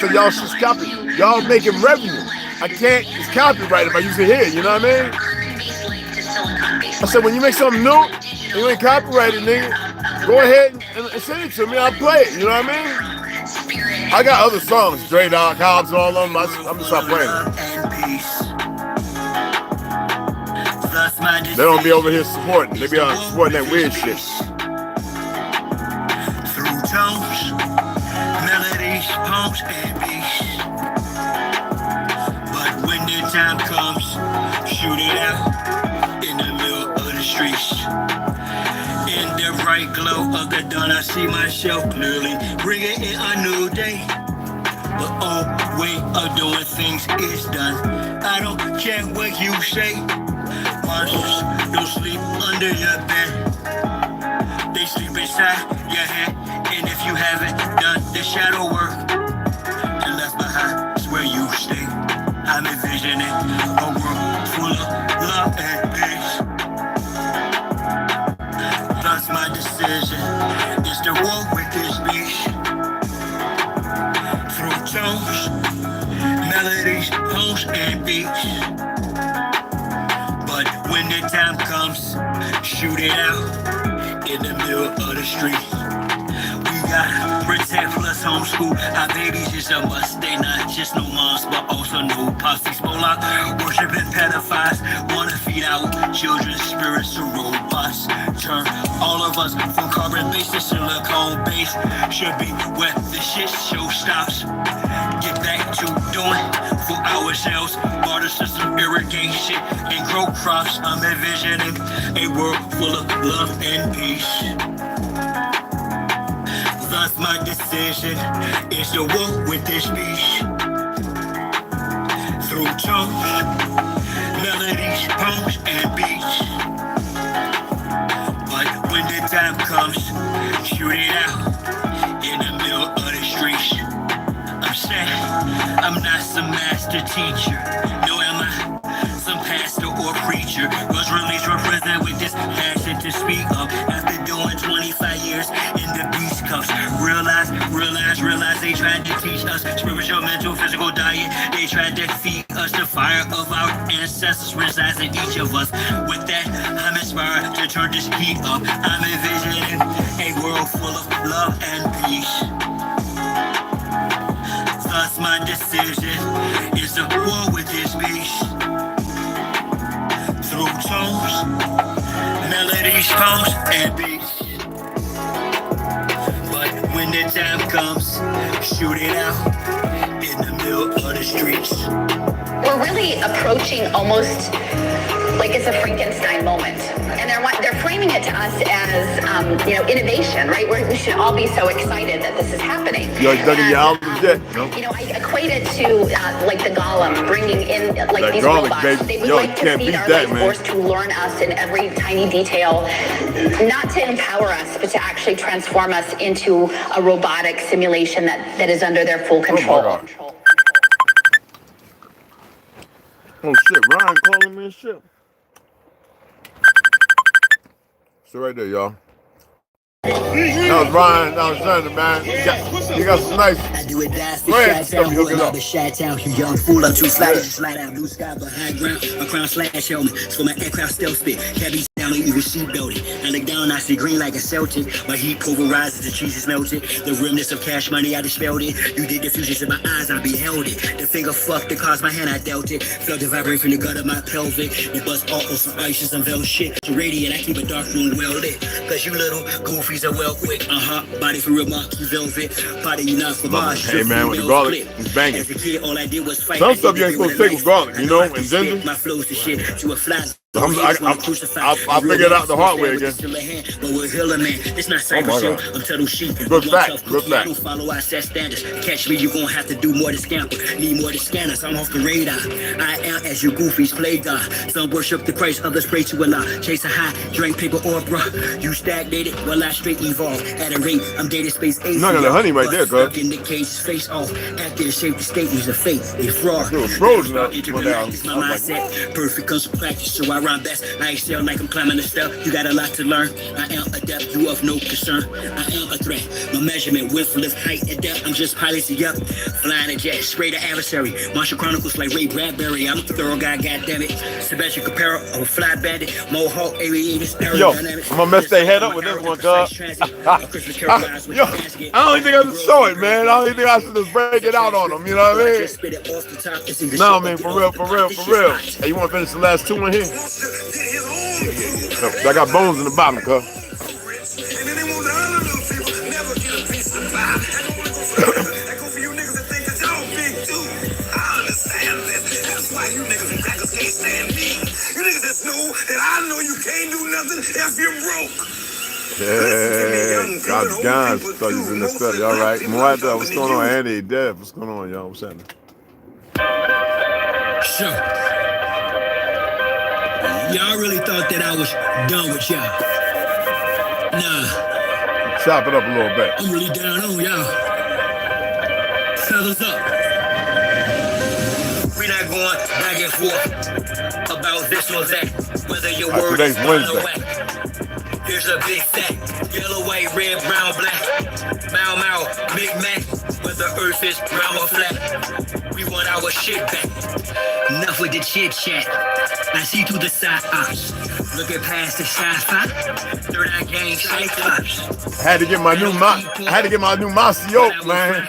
So y'all should copy. Y'all making revenue. I can't, it's copyrighted if I use it here, you know what I mean? I said, when you make something new, you ain't copyrighted, nigga, go ahead and send it to me, I'll play it, you know what I mean? I got other songs, Dre Dog, Hobbs, and all of them, I'm gonna stop playing them. They don't be over here supporting, they be supporting that weird shit. Through tones, melodies, poems, and beats. But when the time comes, shoot it out in the middle of the streets. In the bright glow of the dawn, I see myself clearly, bringing in a new day. The old way of doing things is done. I don't care what you say. Monsters don't sleep under your bed. They sleep inside your head. And if you haven't done the shadow work, and left behind is where you stay. I'm envisioning a world full of love and peace. Thus my decision is to walk with this beast. Through tones, melodies, poems, and beats. But when the time comes, shoot it out in the middle of the street. We gotta protect plus homeschool. Our babies is a must. They not just no moms, but also no pops. These Moloch worshiping pedophiles wanna feed our children's spirits to robots. Turn all of us from carbon-based to silicone-based. Should be where the shit show stops. Get back to doing for ourselves. Water system irrigation and grow crops. I'm envisioning a world full of love and peace. Thus my decision is to walk with this beast. Through tones, melodies, poems, and beats. But when the time comes, shoot it out in the middle of the streets. I'm saying I'm not some master teacher. No, am I some pastor or preacher? Was released from prison with this passion to speak up. After doing 25 years in the beast cuffs. Realize they tried to teach us spiritual, mental, physical diet. They tried to feed us the fire of our ancestors resides in each of us. With that, I'm inspired to turn this heat up. I'm envisioning a world full of love and peace. Thus my decision is to war with this beast. Through tones, melodies, poems, and beats. But when the time comes, shoot it out in the middle of the streets. We're really approaching almost like it's a Frankenstein moment. And they're framing it to us as, innovation, right? We should all be so excited that this is happening. You know, I equate it to like the golem bringing in like these robots. Baby. They would like to feed our life force to learn us in every tiny detail, not to empower us, but to actually transform us into a robotic simulation that is under their full control. Oh shit, Ryan calling me and shit. So right there, y'all. That was Ryan, that was Thunder, man. You got some nice. I do it dance Go ahead, Shad Town, hook it up. Shad Town, you young fool, I'm too slide, just slide out, blue sky behind ground, a crown slash helmet, so my aircraft stealth spit, cabbies down, even sheep building. I look down, I see green like a Celtic, my heat pulverizes, the cheese is melted, the remnants of cash money, I dispelled it, you did the fusions in my eyes, I beheld it, the finger fucked, the caused my hand, I dealt it, felt the vibrate from the gut of my pelvic, it bust all on some ices and veil shit, so radiant, I keep a dark room well lit, cause you little goofies are well quick, body for real monkey velvet, body you not for Mars. Hey man, with the garlic, it's banging. As a kid, all I did was fight. Some stuff you ain't supposed to take with garlic, you know, and ginger. My flows to shit to a flat. I figured out the hard way again. But we're healer, man. It's not cyber shit. I'm turtle sheep. Good fact. Don't follow our set standards. Catch me, you're gonna have to do more to scamper. Need more to scanners. I'm off the radar. I am as you goofies play God. Some worship the Christ, others pray to Allah. Chase a high, drink paper or bruh. You stagnated, well I straight evolve. At a rate, I'm data space 8. You got the honey right there, cuz. In the cage, face off. After the shape, the state, use a fake. A fraud. It was frozen up. It's my mindset. Perfect constant practice, so I I rhyme best. I excel like I'm climbing a step. You got a lot to learn. I am adept, you of no concern. I am a threat. My measurement, width, lift, height, and depth. I'm just piloting up. Flying a jet, spray the adversary. Martial Chronicles like Ray Bradbury. I'm a thorough guy, goddammit. Sebastian Capero, I'm a fly bandit. Mohawk, aviators, aerodynamics. I'm gonna mess their head up with this one, cuz. Yo, I don't even think I just saw it, man. I don't even think I should just break it out on them, you know what I mean? No, man, for real. Hey, you wanna finish the last two in here? Yeah. I got bones in the bottom, cuz. I know you can't do nothing if you're broke. Yeah, God's gone. Studies in the study. All right. Mwada, what's going on? Andy, Dev, what's going on, y'all? What's happening? Sure. Y'all really thought that I was done with y'all. Nah. Chop it up a little bit. I'm really down on y'all. Fellas up. We're not going back and forth about this or that. Whether your words today's Wednesday. Here's a big fact. Yellow, white, red, brown, black. Mau Mau, Big Mac. Whether earth is round or flat. We want our shit back. Enough with the chit chat. I see through the side ops. Looking past the sci-fi. Third eye gang cyclops. Had to get my new Masio, man.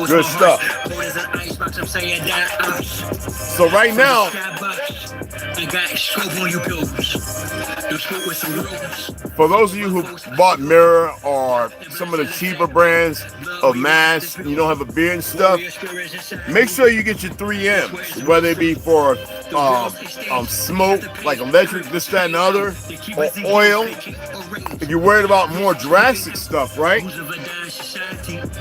Good stuff. So right now, for those of you who bought Mirror or some of the cheaper brands of masks, and you don't have a beard and stuff, make sure you get your 3Ms, whether it be for smoke, like electric, this, that, and the other, or oil. If you're worried about more drastic stuff, right?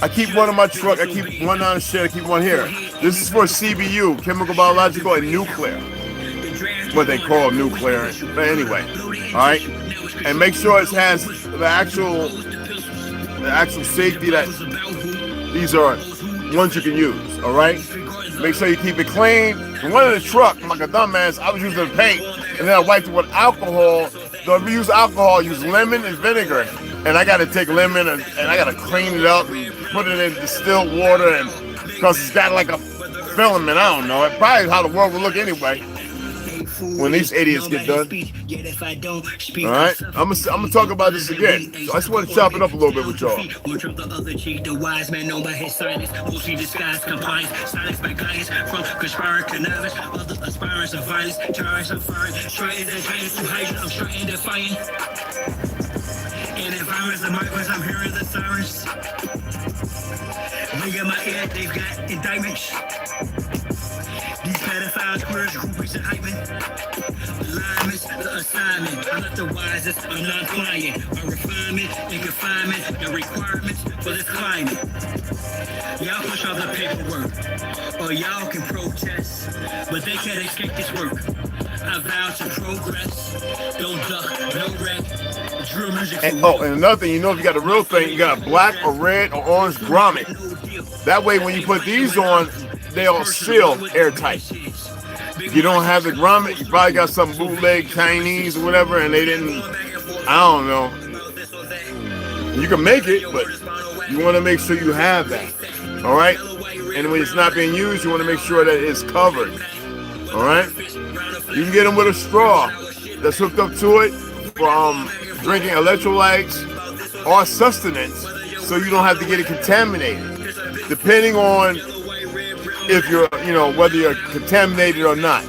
I keep one in my truck, I keep one on the shed, I keep one here. This is for CBU, chemical, biological, and nuclear. What they call nuclear, but anyway, all right? And make sure it has the actual safety that these are ones you can use, all right? Make sure you keep it clean. One in the truck, I'm like a dumbass, I was using paint, and then I wiped it with alcohol. So if you use alcohol, use lemon and vinegar. And I gotta take lemon and I gotta clean it up and put it in distilled water, and because it's got like a filament, I don't know. It probably is how the world will look anyway when these idiots get done. All right, I'm gonna talk about this again. So I just want to chop it up a little bit with y'all. The wise man known by his silence, mostly disguised compliance, silence by guidance from conspiring cannabis, other aspirants of violence, terrorists of fire, trying to giants to hide, I'm trying to find. And if I was the migrants, I'm hearing the sirens. They got my ear, they've got indictments. These pedophiles, queers, groupies, and hyping. Alignments, the assignment. I'm not the wisest, I'm not quiet. My refinement and confinement, the requirements for this climate. Y'all push all the paperwork, or y'all can protest, but they can't escape this work. I vow to progress, don't duck, no wreck. Drill music. And another thing, you know, if you got a real thing, you got a black or red or orange grommet. That way, when you put these on, they all seal airtight. If you don't have the grommet, you probably got some bootleg Chinese or whatever, and they didn't, I don't know. You can make it, but you want to make sure you have that. All right? And when it's not being used, you want to make sure that it's covered. All right? You can get them with a straw that's hooked up to it from drinking electrolytes or sustenance, so you don't have to get it contaminated. Depending on if you're, you know, whether you're contaminated or not.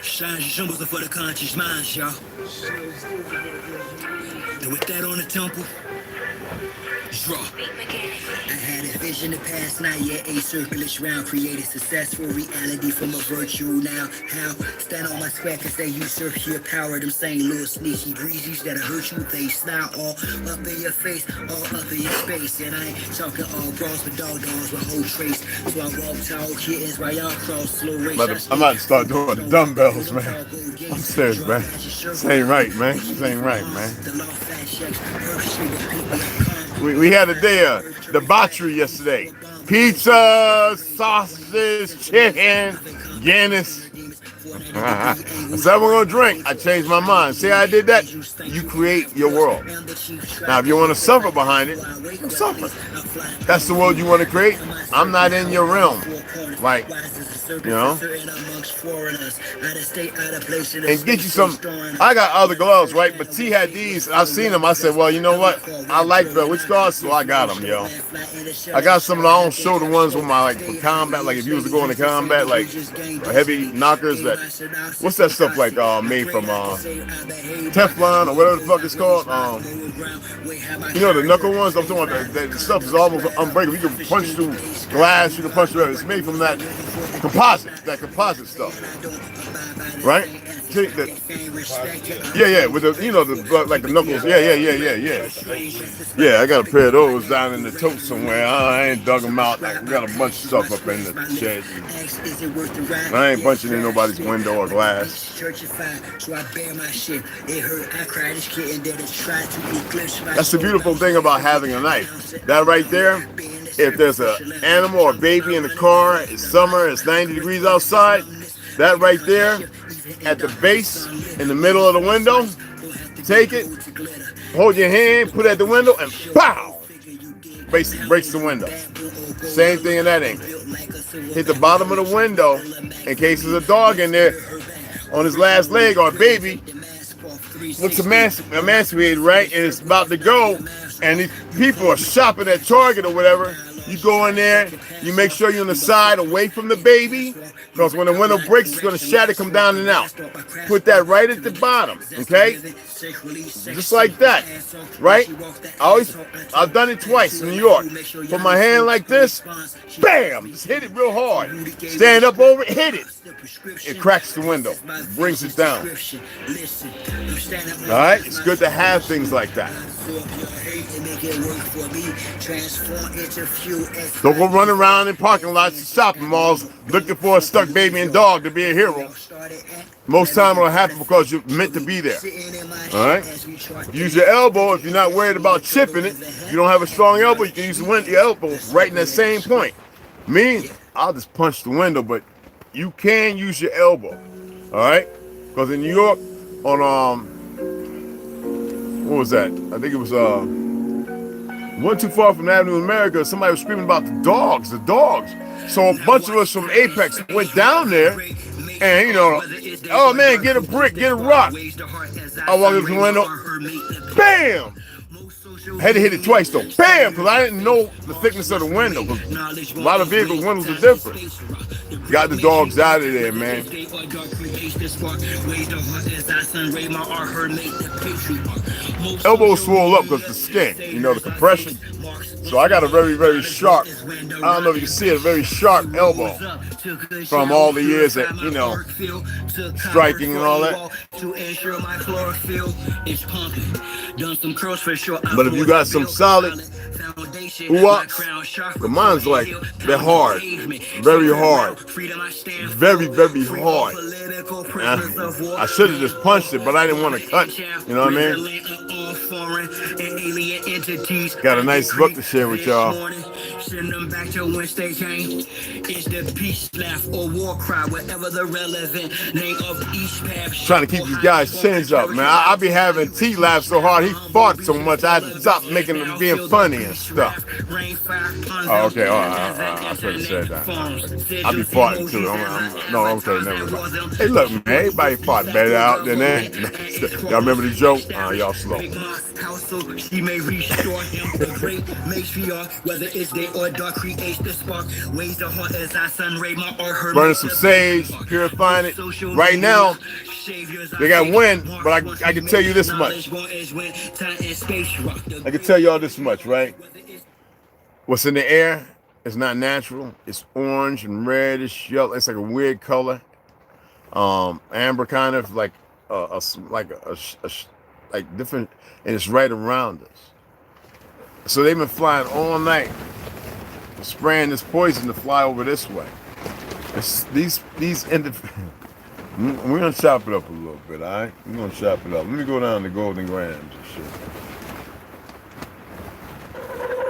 Shines your symbols for the conscious minds, y'all. And with that on the temple, draw. I had it vision of past night, yeah, a circulus round, created successful reality from a virtual now. How? Stand on my square cause they usurp your power. Them same little sneaky breezies that'll hurt you, they snot all up in your face, all up in your space. And I ain't talking all bras, but dogs with whole trace. So I walk tall kittens while y'all cross slow race. I'm about to start doing the dumbbells, man. I'm serious, man. This ain't right, man. This ain't right, man. We had a day of debauchery yesterday. Pizza, sausage, chicken, Guinness. I said we're gonna drink. I changed my mind. See how I did that? You create your world. Now, if you want to suffer behind it, suffer. That's the world you want to create. I'm not in your realm, like, you know. And get you some. I got other gloves, right? But T had these. I've seen them. I said, well, you know what? I like the which gloves, so I got them, yo. I got some of the own shoulder ones with my, like, for combat. Like if you was to go into combat, like heavy knockers. That what's that stuff like made from Teflon or whatever the fuck it's called? You know the knuckle ones. I'm talking about the stuff is almost unbreakable. You can punch through glass. You can punch through. It's made from that composite stuff, right? Yeah, with the the like the knuckles. Yeah. I got a pair of those down in the tote somewhere. I ain't dug them out. I got a bunch of stuff up in the shed. I ain't punching in nobody's window or glass. That's the beautiful thing about having a knife. That right there. If there's an animal or baby in the car, it's summer, it's 90 degrees outside, that right there at the base in the middle of the window, take it, hold your hand, put it at the window, and pow! Basically breaks the window. Same thing in that angle. Hit the bottom of the window in case there's a dog in there on his last leg or a baby. Looks emancipated, right? And it's about to go. And these people are shopping at Target or whatever. You go in there, you make sure you're on the side away from the baby, because when the window breaks, it's going to shatter, come down and out. Put that right at the bottom, okay? Just like that, right? I've done it twice in New York. Put my hand like this, bam, just hit it real hard. Stand up over it, hit it. It cracks the window, brings it down. All right, it's good to have things like that. Don't go run around in parking lots and shopping malls looking for a stuck baby and dog to be a hero. Most time it'll happen because you're meant to be there. All right? Use your elbow if you're not worried about chipping it. If you don't have a strong elbow, you can use your elbow right in that same point. Me, I'll just punch the window, but you can use your elbow. All right? Because in New York, on what was that? I think it was wasn't too far from Avenue of America. Somebody was screaming about the dogs. So a bunch of us from Apex went down there, and oh man, get a brick, get a rock. I walked up to the window, bam. I had to hit it twice though, bam, because I didn't know the thickness of the window. Because a lot of vehicles' windows are different. Got the dogs out of there, man. Elbows swell up because the skin, the compression. So I got a very, very sharp, I don't know if you can see it, a very sharp elbow from all the years that, striking and all that. But if you got some solid the mine's like, they're hard, very hard, very, very hard. I should have just punched it, but I didn't want to cut, you know what I mean? Got a nice book to share with y'all. Trying to keep these guys' chins up, man. I be having T laugh so hard, he fought so much, I had to stop making him being funny and stuff. Oh, okay. I should have said that. I be farting too. Okay, never mind. Hey, look, man. Everybody fought better out than that. Y'all remember the joke? Y'all slow. Burning some sage, purifying it. Right now, they got wind, but I can tell you this much. I can tell y'all this much, right? What's in the air It's not natural. It's orange and reddish yellow. It's like a weird color. Amber kind of like like different, and it's right around us. So they've been flying all night, spraying this poison to fly over this way. These we're gonna chop it up a little bit, all right? We're gonna chop it up. Let me go down to Golden Grams and shit.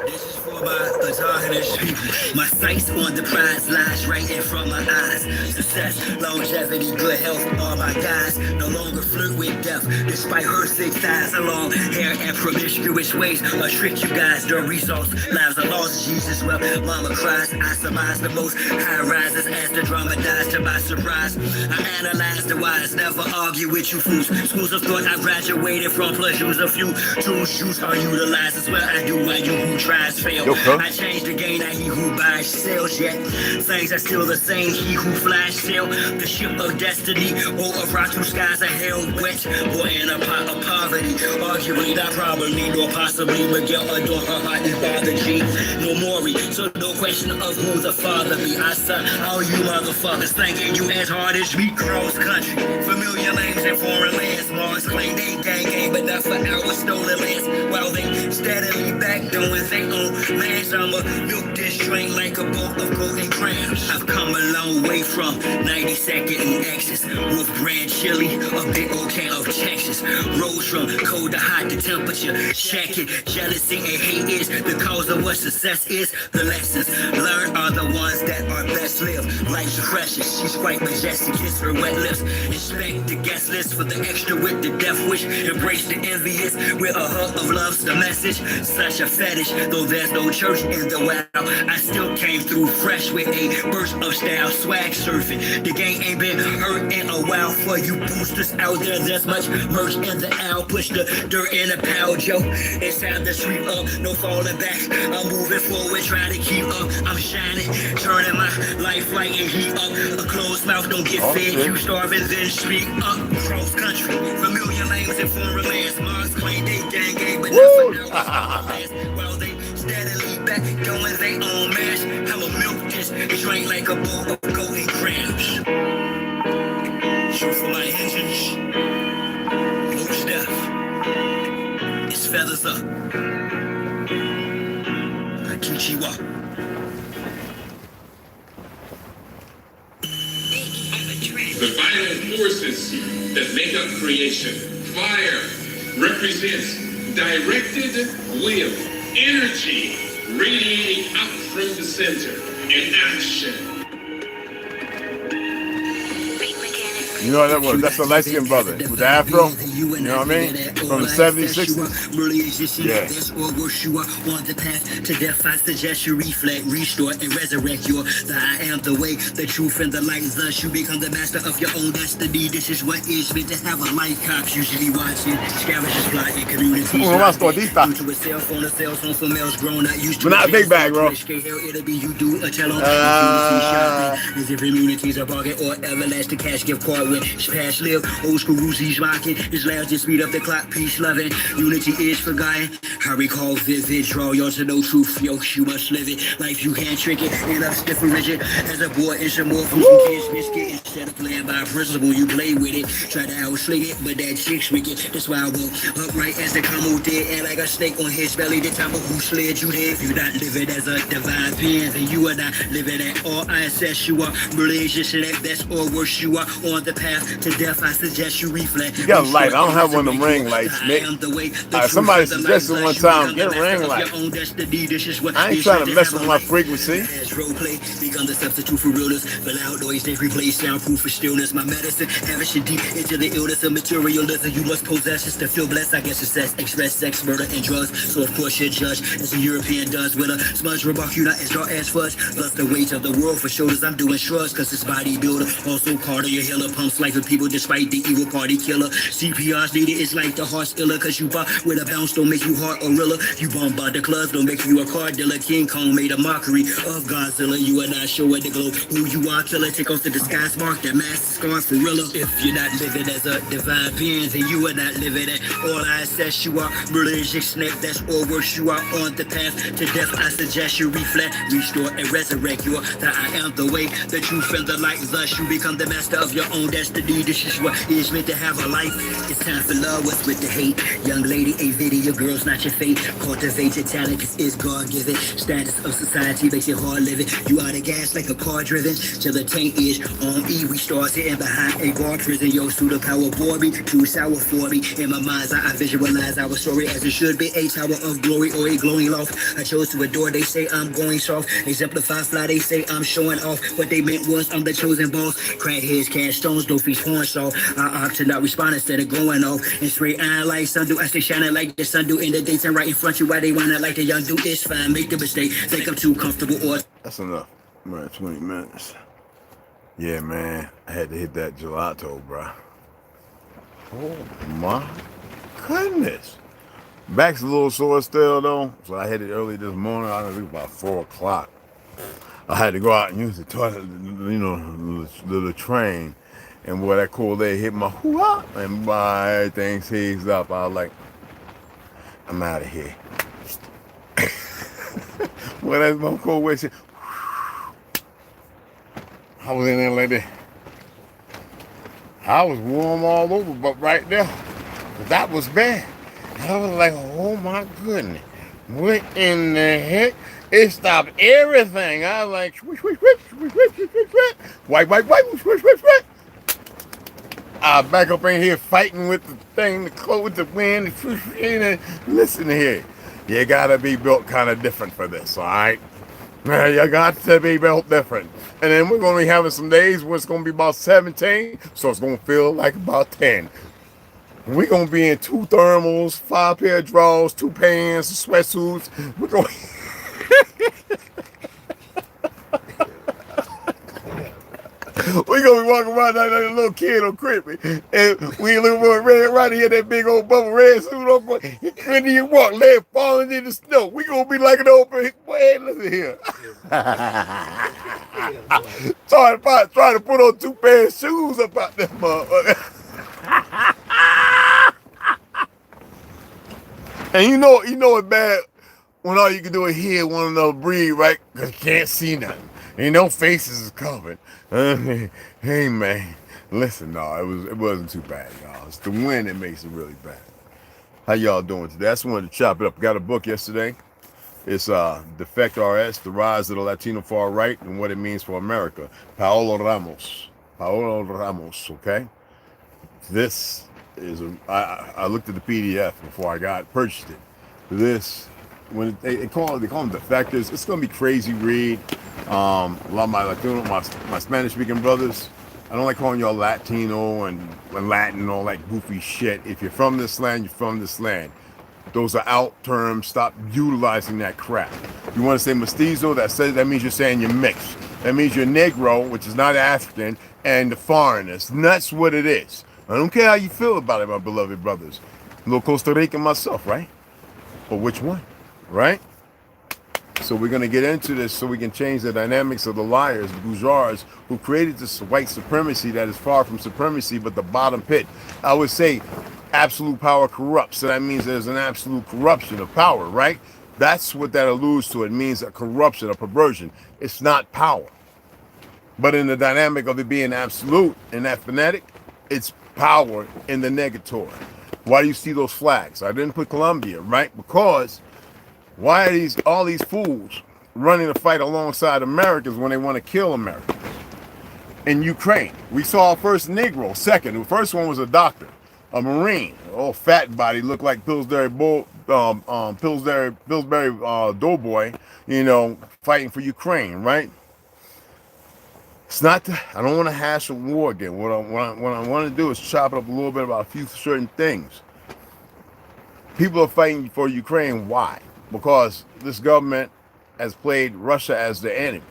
This is for my autonomous people. My sights on the prize lies right in front of my eyes. Success, longevity, good health, all my guys no longer flirt with death. Despite her thick thighs, long hair and promiscuous ways, I trick you guys. The results, lives are lost. Jesus wept, mama cries. I surmise the most high rises as the drama dies. To my surprise, I analyze the wise. Never argue with you fools. Schools of thought I graduated from, plus use a few tools. Use are utilized as well. I do why you who tries fail. I changed the game, not he who buys sells yet. Things are still the same, he who flies sail the ship of destiny. Or of rock through skies are held wet. Or in a pot of poverty. Arguably, not probably, nor possibly. Miguel adore her heart and father G. No more, so no question of who the father be. I saw all you motherfuckers thinking you as hard as me. Cross country, familiar lanes and foreign lands. Mars claim they gang, but not for our stolen lands. While they steadily back doing they own lands, I'ma milk this train like a boat of golden grams. I've come a long way from 92nd and Exes. Wolf brand chili, a big old can of Texas. Rose from cold to hot, the temperature check it. Jealousy and hate is the cause of what success is. The lessons learned are the ones that are best lived. Life's precious, she's quite majestic, kiss her wet lips. Inspect the guest list for the extra with the death wish. Embrace the envious with a hug of love's the message. Such a fetish, though there's no church in the wild. I still came through fresh with a burst of style, swag surfing. The game ain't been hurt in a while for you boosters out there. There's much merch in the aisle. Push the dirt in the pile, Joe. It's time to sweep up, no falling back. I'm moving forward, trying to keep up. I'm shining, turning my life light and heat up. A closed mouth don't get fed. You starving, then speak up. Cross country, familiar lanes and foreign lands. Mars claim they gang, but not for now. While they steadily back, doing they own mash. I'ma milk this, drink like a bowl of golden grams. Shoot for my engines. Most death. It's feathers up. Kichiwa. The vital forces that make up creation. Fire represents directed will, energy radiating out from the center, and action. You know what that was? That's a light-skinned brother with the afro. You know what I mean? From the 70s, 60s. Yeah. On the path to death, I suggest you reflect, restore, and resurrect your the I am, the way, the truth, and the light. Thus, you become the master of your own destiny. This is what is meant to have a light. Cops usually watching, scavengers fly in communities. To a cell phone, a cell phone for males grown, not used to. But not a big bag, bro. It'll be you do a tell on as if immunities are bargain or everlasting cash gift card. Past live, old school Ruzi's rocking. His last just speed up the clock, peace loving. Unity is forgotten. I recall vivid, draw yours to know truth. Yo, you must live it. Life you can't trick it. Ain't up stiff and rigid. As a boy, it's a more from some kids biscuit. Instead of playing by principle, you play with it. Try to outsling it, but that chick's wicked. That's why I walk upright as the combo did. And like a snake on his belly, the time of who slid you there. If you're not living as a divine being, then you are not living at all. I assess you are religious, and at best or worse, you are on the path to death. I suggest you reflect. You got a light. I don't have one of them ring lights, Nick. Somebody suggested one time, get a ring light. I ain't trying to mess with my frequency. Become the substitute for realness. For loud noise, they replace soundproof for stillness. My medicine, having deep into the illness of materialism. You must possess just to feel blessed. I guess it's sex, express sex, murder, and drugs. So of course you're judged as a European does with a smudge rebuff you not as raw as fudge. Plus the weight of the world for shoulders. I'm doing shrugs, cause it's bodybuilder. Also Carter, your healer pumps. life of people despite the evil party killer. CPR's needed, it's like the heart's iller, cause you bought with a bounce, don't make you heart gorilla. You bombard the clubs, don't make you a car dealer. King Kong made a mockery of Godzilla. You are not sure at the globe who you are, killer. Take off the disguise mark, that mask scar for real. If you're not living as a divine being, then you are not living at all. I assess you are religious snake, that's all worse. You are on the path to death. I suggest you reflect, restore, and resurrect. You are that I am the way, the truth, and the light. Thus you become the master of your own destiny. This is what it is meant to have a life. It's time for love, what's with the hate? Young lady, a video girl's not your fate. Cultivate your talent, cause it's God-given. Status of society makes it hard living. You out of gas like a car driven. Till the tank is on E, we start sitting behind a guard prison. Yo, pseudo power bore me, too sour for me. In my mind's eye, I visualize our story as it should be. A tower of glory or a glowing loft. I chose to adore, they say I'm going soft. Exemplify fly, they say I'm showing off. What they meant was I'm the chosen boss. Crackheads, cast stones, don't feast horn saw. I opt to not respond instead of going off. And straight iron like sun do, I stay shining like the sun do. In the daytime right in front you, why they wanna like the young do. It's fine, make the mistake, think I'm too comfortable or... That's enough. I'm at 20 minutes. Yeah, man. I had to hit that gelato, bro. Oh, my goodness. Back's a little sore still, though. So I had it early this morning. I think about 4 o'clock. I had to go out and use the toilet, you know, the train. And boy, that cold air hit my hoo-ah, and my everything seized up. I was like, I'm out of here. Well, that's my cold air. I was in there like that. I was warm all over, but right there, that was bad. I was like, oh my goodness. What in the heck? It stopped everything. I was like, wipe, I back up in here fighting with the thing, the clothes, with the wind, and listen here. You gotta be built kind of different for this, all right? You got to be built different. And then we're gonna be having some days where it's gonna be about 17, so it's gonna feel like about 10. We're gonna be in 2 thermals, 5 pair of drawers, 2 pants, sweatsuits. We're going we're gonna be walking around like a little kid on Christmas. And we a little more red right here, that big old bubble red suit on. When you walk, leg falling in the snow. We gonna be like an open boy, listen here. Trying to put on 2 pairs of shoes up out there, motherfucker. And you know it's bad when all you can do is hear one another breathe, right? Because you can't see nothing. Ain't no faces is covered. Hey man, listen, no, it wasn't too bad, y'all. It's the wind that makes it really bad. How y'all doing today? I just wanted to chop it up. Got a book yesterday. It's Defectors, The Rise of the Latino Far Right and What It Means for America. Paolo Ramos, okay? This is I looked at the PDF before I purchased it. This, when they call them Defectors, it's gonna be crazy read. A lot of my Latino, my Spanish speaking brothers, I don't like calling y'all Latino and Latin and all that goofy shit. If you're from this land, you're from this land. Those are out terms. Stop utilizing that crap. You want to say mestizo, that means you're saying you're mixed. That means you're Negro, which is not African, and the foreigners. And that's what it is. I don't care how you feel about it, my beloved brothers. A little Costa Rican myself, right? But which one, right? So we're going to get into this so we can change the dynamics of the liars, the bourgeois, who created this white supremacy that is far from supremacy, but the bottom pit. I would say absolute power corrupts. So that means there's an absolute corruption of power, right? That's what that alludes to. It means a corruption, a perversion. It's not power. But in the dynamic of it being absolute in that phonetic, it's power in the negator. Why do you see those flags? I didn't put Colombia, right? Because why are all these fools running to fight alongside Americans when they want to kill Americans? In Ukraine, we saw first Negro, second. The first one was a doctor, a Marine, old fat body, looked like Pillsbury Doughboy, you know, fighting for Ukraine, right? It's not. I don't want to hash a war again. What I want to do is chop it up a little bit about a few certain things. People are fighting for Ukraine. Why? Because this government has played Russia as the enemy.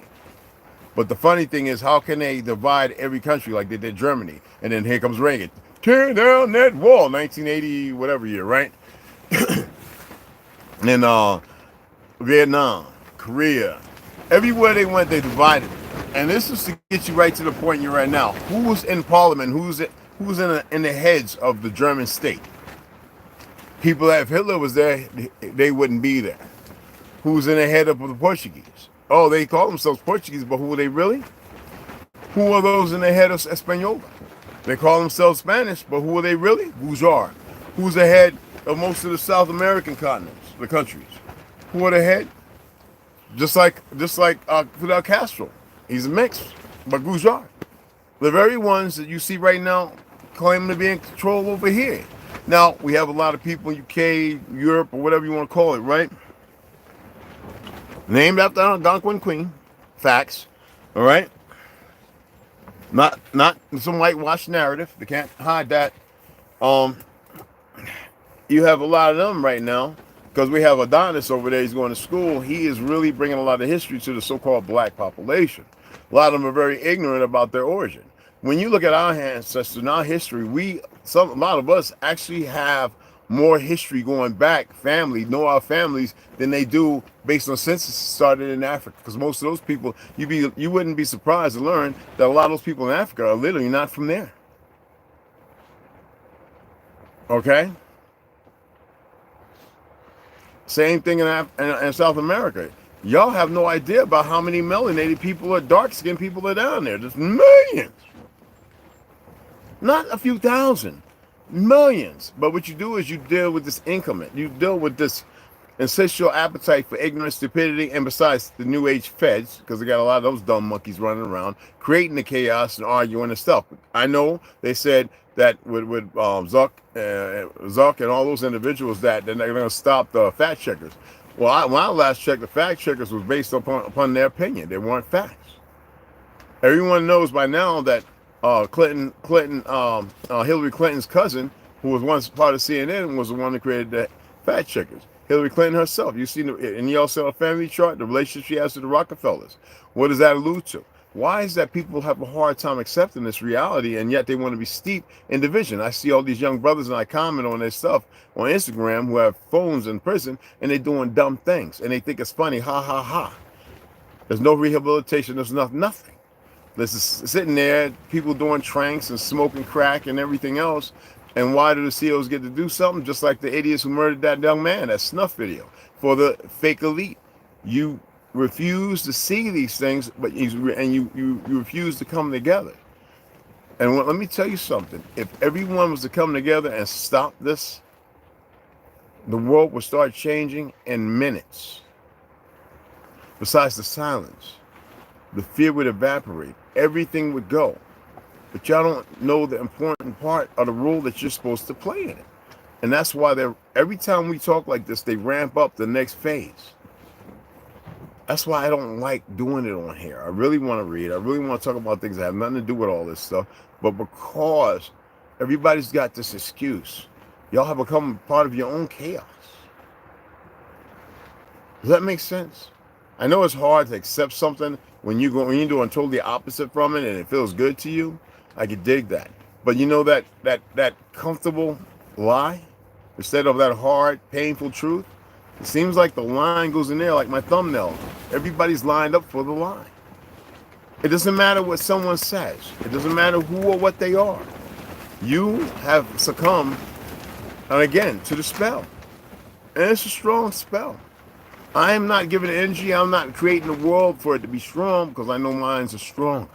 But the funny thing is, how can they divide every country like they did Germany? And then here comes Reagan. Tear down that wall, 1980, whatever year, right? And Vietnam, Korea, everywhere they went, they divided. And this is to get you right to the point you're at now. Who's in parliament? Who's in the heads of the German state? People that if Hitler was there, they wouldn't be there. Who's in the head of the Portuguese? Oh, they call themselves Portuguese, but who are they really? Who are those in the head of Española? They call themselves Spanish, but who are they really? Bourgeois. Who's the head of most of the South American continents, the countries? Who are the head? Just like Fidel Castro. He's a mix, but bourgeois. The very ones that you see right now claiming to be in control over here. Now, we have a lot of people in UK, Europe, or whatever you want to call it, right? Named after an Algonquin queen. Facts. All right? Not some whitewash narrative. They can't hide that. You have a lot of them right now because we have Adonis over there. He's going to school. He is really bringing a lot of history to the so-called black population. A lot of them are very ignorant about their origin. When you look at our ancestors and our history, a lot of us actually have more history going back, know our families, than they do based on census started in Africa. Because most of those people, you wouldn't be surprised to learn that a lot of those people in Africa are literally not from there. Okay? Same thing in South America. Y'all have no idea about how many melanated people or dark-skinned people are down there. There's millions. Not a few thousand. Millions. But what you do is you deal with this increment. You deal with this insatiable appetite for ignorance, stupidity, and besides the new age feds, because they got a lot of those dumb monkeys running around, creating the chaos and arguing and stuff. I know they said that with Zuck and all those individuals that they're going to stop the fact checkers. Well, when I last checked, the fact checkers was based upon their opinion. They weren't facts. Everyone knows by now that Hillary Clinton's cousin, who was once part of CNN, was the one that created the fact checkers. Hillary Clinton herself. You see in the Yeltsin family chart, the relationship she has to the Rockefellers. What does that allude to? Why is that people have a hard time accepting this reality and yet they want to be steeped in division? I see all these young brothers and I comment on their stuff on Instagram who have phones in prison and they're doing dumb things and they think it's funny, ha ha ha. There's no rehabilitation, there's nothing. This is sitting there, people doing tranks and smoking crack and everything else. And why do the CEOs get to do something? Just like the idiots who murdered that young man, that snuff video, for the fake elite. You refuse to see these things, but you refuse to come together. And let me tell you something. If everyone was to come together and stop this, the world would start changing in minutes. Besides the silence, the fear would evaporate. Everything would go. But y'all don't know the important part of the role that you're supposed to play in it. And that's why every time we talk like this, they ramp up the next phase. That's why I don't like doing it on here. I really want to read. I really want to talk about things that have nothing to do with all this stuff. But because everybody's got this excuse, y'all have become part of your own chaos. Does that make sense? I know it's hard to accept something when you're doing totally opposite from it and it feels good to you. I could dig that. But you know that comfortable lie instead of that hard, painful truth? It seems like the line goes in there like my thumbnail. Everybody's lined up for the line. It doesn't matter what someone says. It doesn't matter who or what they are. You have succumbed, and again, to the spell. And it's a strong spell. I am not giving energy. I'm not creating a world for it to be strong because I know minds are stronger.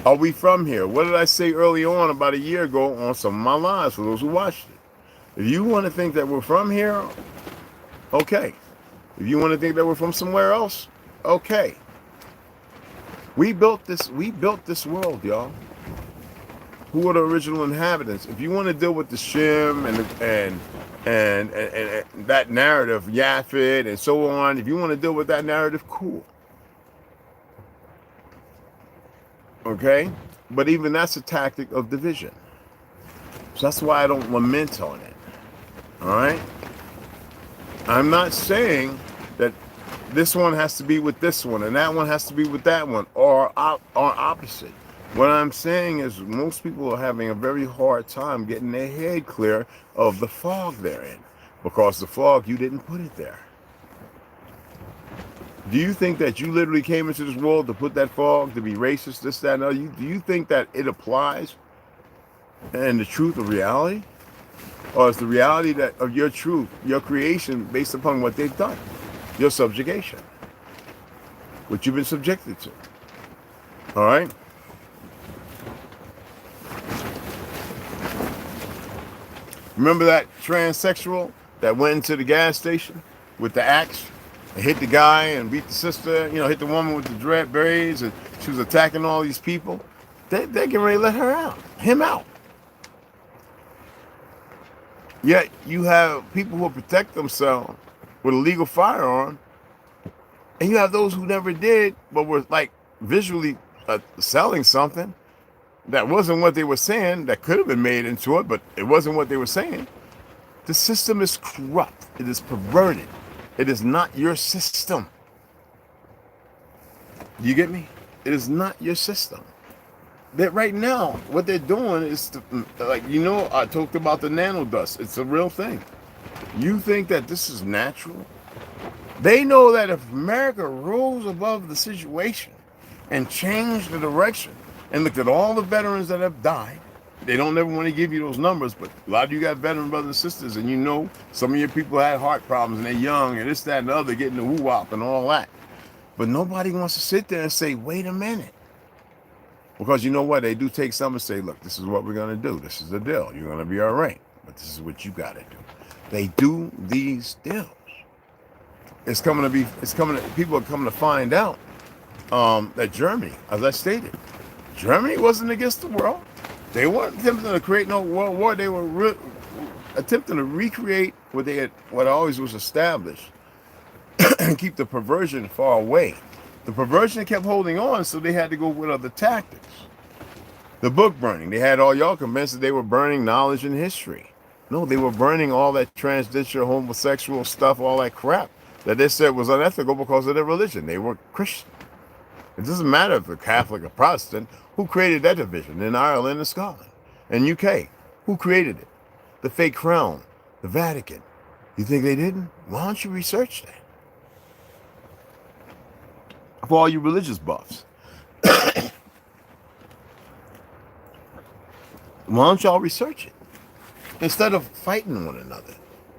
Are we from here? What did I say early on about a year ago on some of my lives for those who watched it? If you want to think that we're from here, okay. If you want to think that we're from somewhere else, okay. We built this world, y'all. Who are the original inhabitants? If you want to deal with the Shem and that narrative, Yafet and so on, if you want to deal with that narrative, cool. Okay? But even that's a tactic of division. So that's why I don't lament on it. All right? I'm not saying that this one has to be with this one, and that one has to be with that one, or opposite. What I'm saying is most people are having a very hard time getting their head clear of the fog they're in, because the fog, you didn't put it there. Do you think that you literally came into this world to put that fog, to be racist, this, that, and other? Do you think that it applies in the truth of reality? Or is the reality that of your truth, your creation, based upon what they've done? Your subjugation, what you've been subjected to. All right? Remember that transsexual that went into the gas station with the axe and hit the guy and beat the sister, you know, hit the woman with the dread braids, and she was attacking all these people? They're getting ready to let him out. Yet you have people who protect themselves with a legal firearm, and you have those who never did, but were like visually selling something that wasn't what they were saying, that could have been made into it, but it wasn't what they were saying. The system is corrupt. It is perverted. It is not your system. You get me? It is not your system. That right now, what they're doing is, like, you know, I talked about the nano dust. It's a real thing. You think that this is natural? They know that if America rose above the situation and changed the direction and looked at all the veterans that have died, they don't ever want to give you those numbers, but a lot of you got veteran brothers and sisters, and you know some of your people had heart problems and they're young and this, that, and the other, getting the woo-wop and all that. But nobody wants to sit there and say, wait a minute. Because you know what? They do take some and say, look, this is what we're going to do. This is the deal. You're going to be all right. But this is what you got to do. They do these deals. People are coming to find out that Germany, as I stated, Germany wasn't against the world. They weren't attempting to create no world war. They were attempting to recreate what always was established and keep the perversion far away. The perversion kept holding on, so they had to go with other tactics. The book burning. They had all y'all convinced that they were burning knowledge and history. No, they were burning all that transgender, homosexual stuff, all that crap that they said was unethical because of their religion. They were Christian. It doesn't matter if they're Catholic or Protestant. Who created that division in Ireland and Scotland and UK? Who created it? The fake crown, the Vatican. You think they didn't? Why don't you research that? For all you religious buffs. Why don't y'all research it? Instead of fighting one another.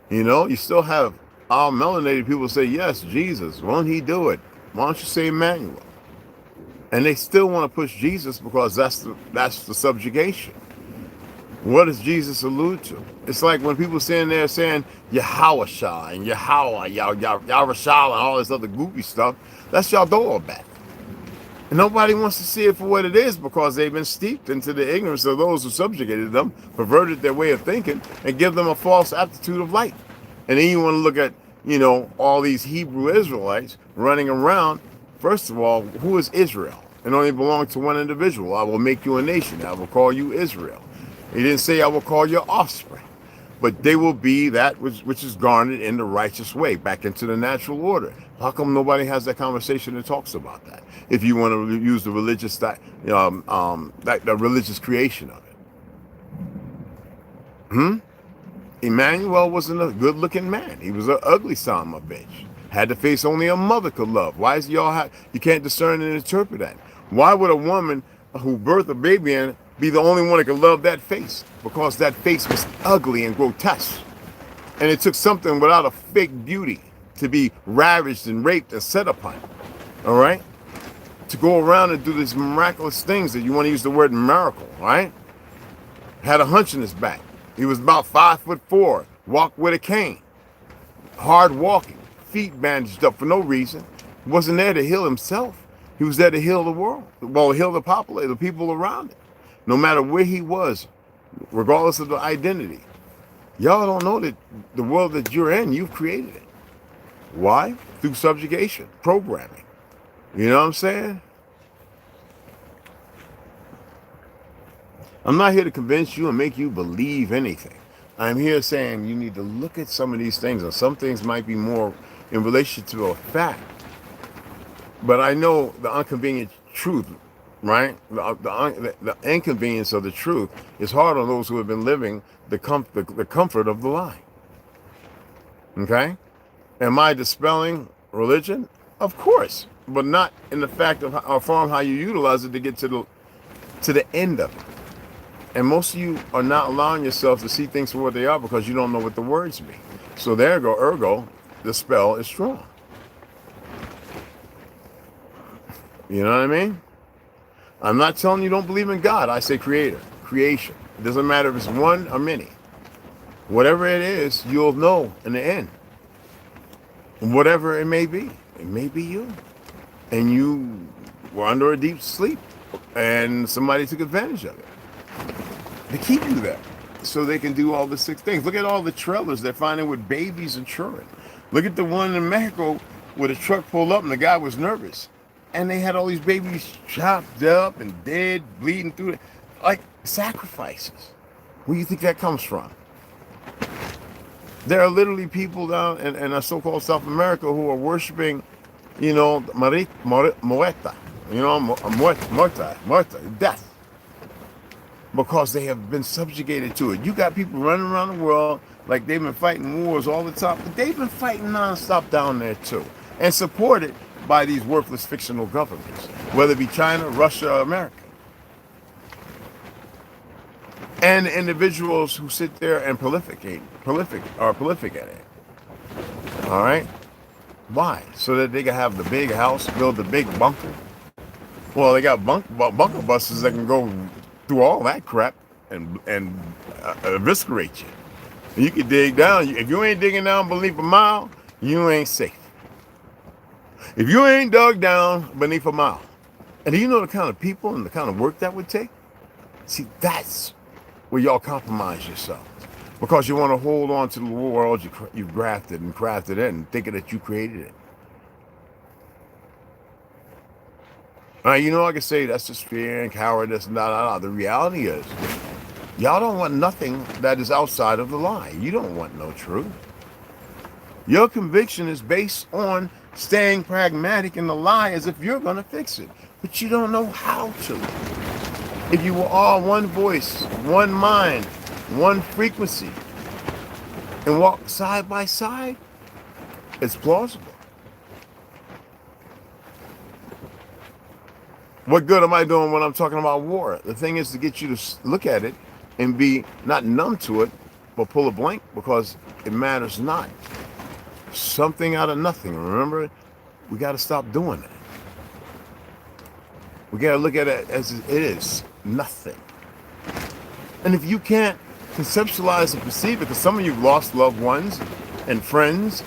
You know, you still have our melanated people say, yes, Jesus, won't he do it? Why don't you say Emmanuel? And they still want to push Jesus because that's the subjugation. What does Jesus allude to? It's like when people sitting there saying Yahawashah and Yahweh, Yahwashah and all this other goofy stuff. That's y'all door back. And nobody wants to see it for what it is because they've been steeped into the ignorance of those who subjugated them, perverted their way of thinking, and give them a false aptitude of light. And then you want to look at, you know, all these Hebrew Israelites running around. First of all, who is Israel? It only belongs to one individual. I will make you a nation. I will call you Israel. He didn't say I will call your offspring. But they will be that which is garnered in the righteous way, back into the natural order. How come nobody has that conversation and talks about that? If you want to use the religious, the religious creation of it. Emmanuel wasn't a good-looking man. He was an ugly son of a bitch. Had the face only a mother could love. Why is you can't discern and interpret that? Why would a woman who birthed a baby in be the only one that could love that face? Because that face was ugly and grotesque. And it took something without a fake beauty to be ravaged and raped and set upon. All right? To go around and do these miraculous things that you want to use the word miracle, right? Had a hunch in his back. He was about 5'4", walked with a cane, hard walking, feet bandaged up for no reason. He wasn't there to heal himself. He was there to heal the world. Well, heal the people around him. No matter where he was, regardless of the identity. Y'all don't know that the world that you're in, you've created it. Why? Through subjugation, programming. You know what I'm saying? I'm not here to convince you and make you believe anything. I'm here saying you need to look at some of these things, and some things might be more in relation to a fact. But I know the inconvenient truth, right? The inconvenience of the truth is hard on those who have been living the comfort of the lie. Okay? Am I dispelling religion? Of course, but not in the fact of how you utilize it to get to the end of it. And most of you are not allowing yourselves to see things for what they are because you don't know what the words mean. So there go, ergo, the spell is strong. You know what I mean? I'm not telling you don't believe in God. I say creator, creation. It doesn't matter if it's one or many. Whatever it is, you'll know in the end. Whatever it may be you. And you were under a deep sleep and somebody took advantage of it. They keep you there so they can do all the 6 things. Look at all the trailers they're finding with babies and children. Look at the one in Mexico where the truck pulled up and the guy was nervous. And they had all these babies chopped up and dead, bleeding through it, like sacrifices. Where do you think that comes from? There are literally people down in so-called South America who are worshiping, you know, muerta, you know, muerta, death. Because they have been subjugated to it. You got people running around the world like they've been fighting wars all the time, but they've been fighting nonstop down there too, and supported by these worthless fictional governments, whether it be China, Russia, or America. And individuals who sit there and prolific at it. All right? Why? So that they can have the big house, build the big bunker. Well, they got bunker buses that can go through all that crap and eviscerate you. You can dig down. If you ain't digging down beneath a mile, you ain't safe. If you ain't dug down beneath a mile, and do you know the kind of people and the kind of work that would take? See, that's where y'all compromise yourself, because you want to hold on to the world you've grafted and crafted in, and thinking that you created it. You know, I can say that's just fear and cowardice. No. The reality is, y'all don't want nothing that is outside of the lie. You don't want no truth. Your conviction is based on staying pragmatic in the lie as if you're going to fix it. But you don't know how to. If you were all one voice, one mind, one frequency, and walk side by side, it's plausible. What good am I doing when I'm talking about war? The thing is to get you to look at it and be not numb to it, but pull a blank, because it matters not. Something out of nothing. Remember, we got to stop doing it. We got to look at it as it is, nothing. And if you can't conceptualize and perceive it, because some of you lost loved ones and friends,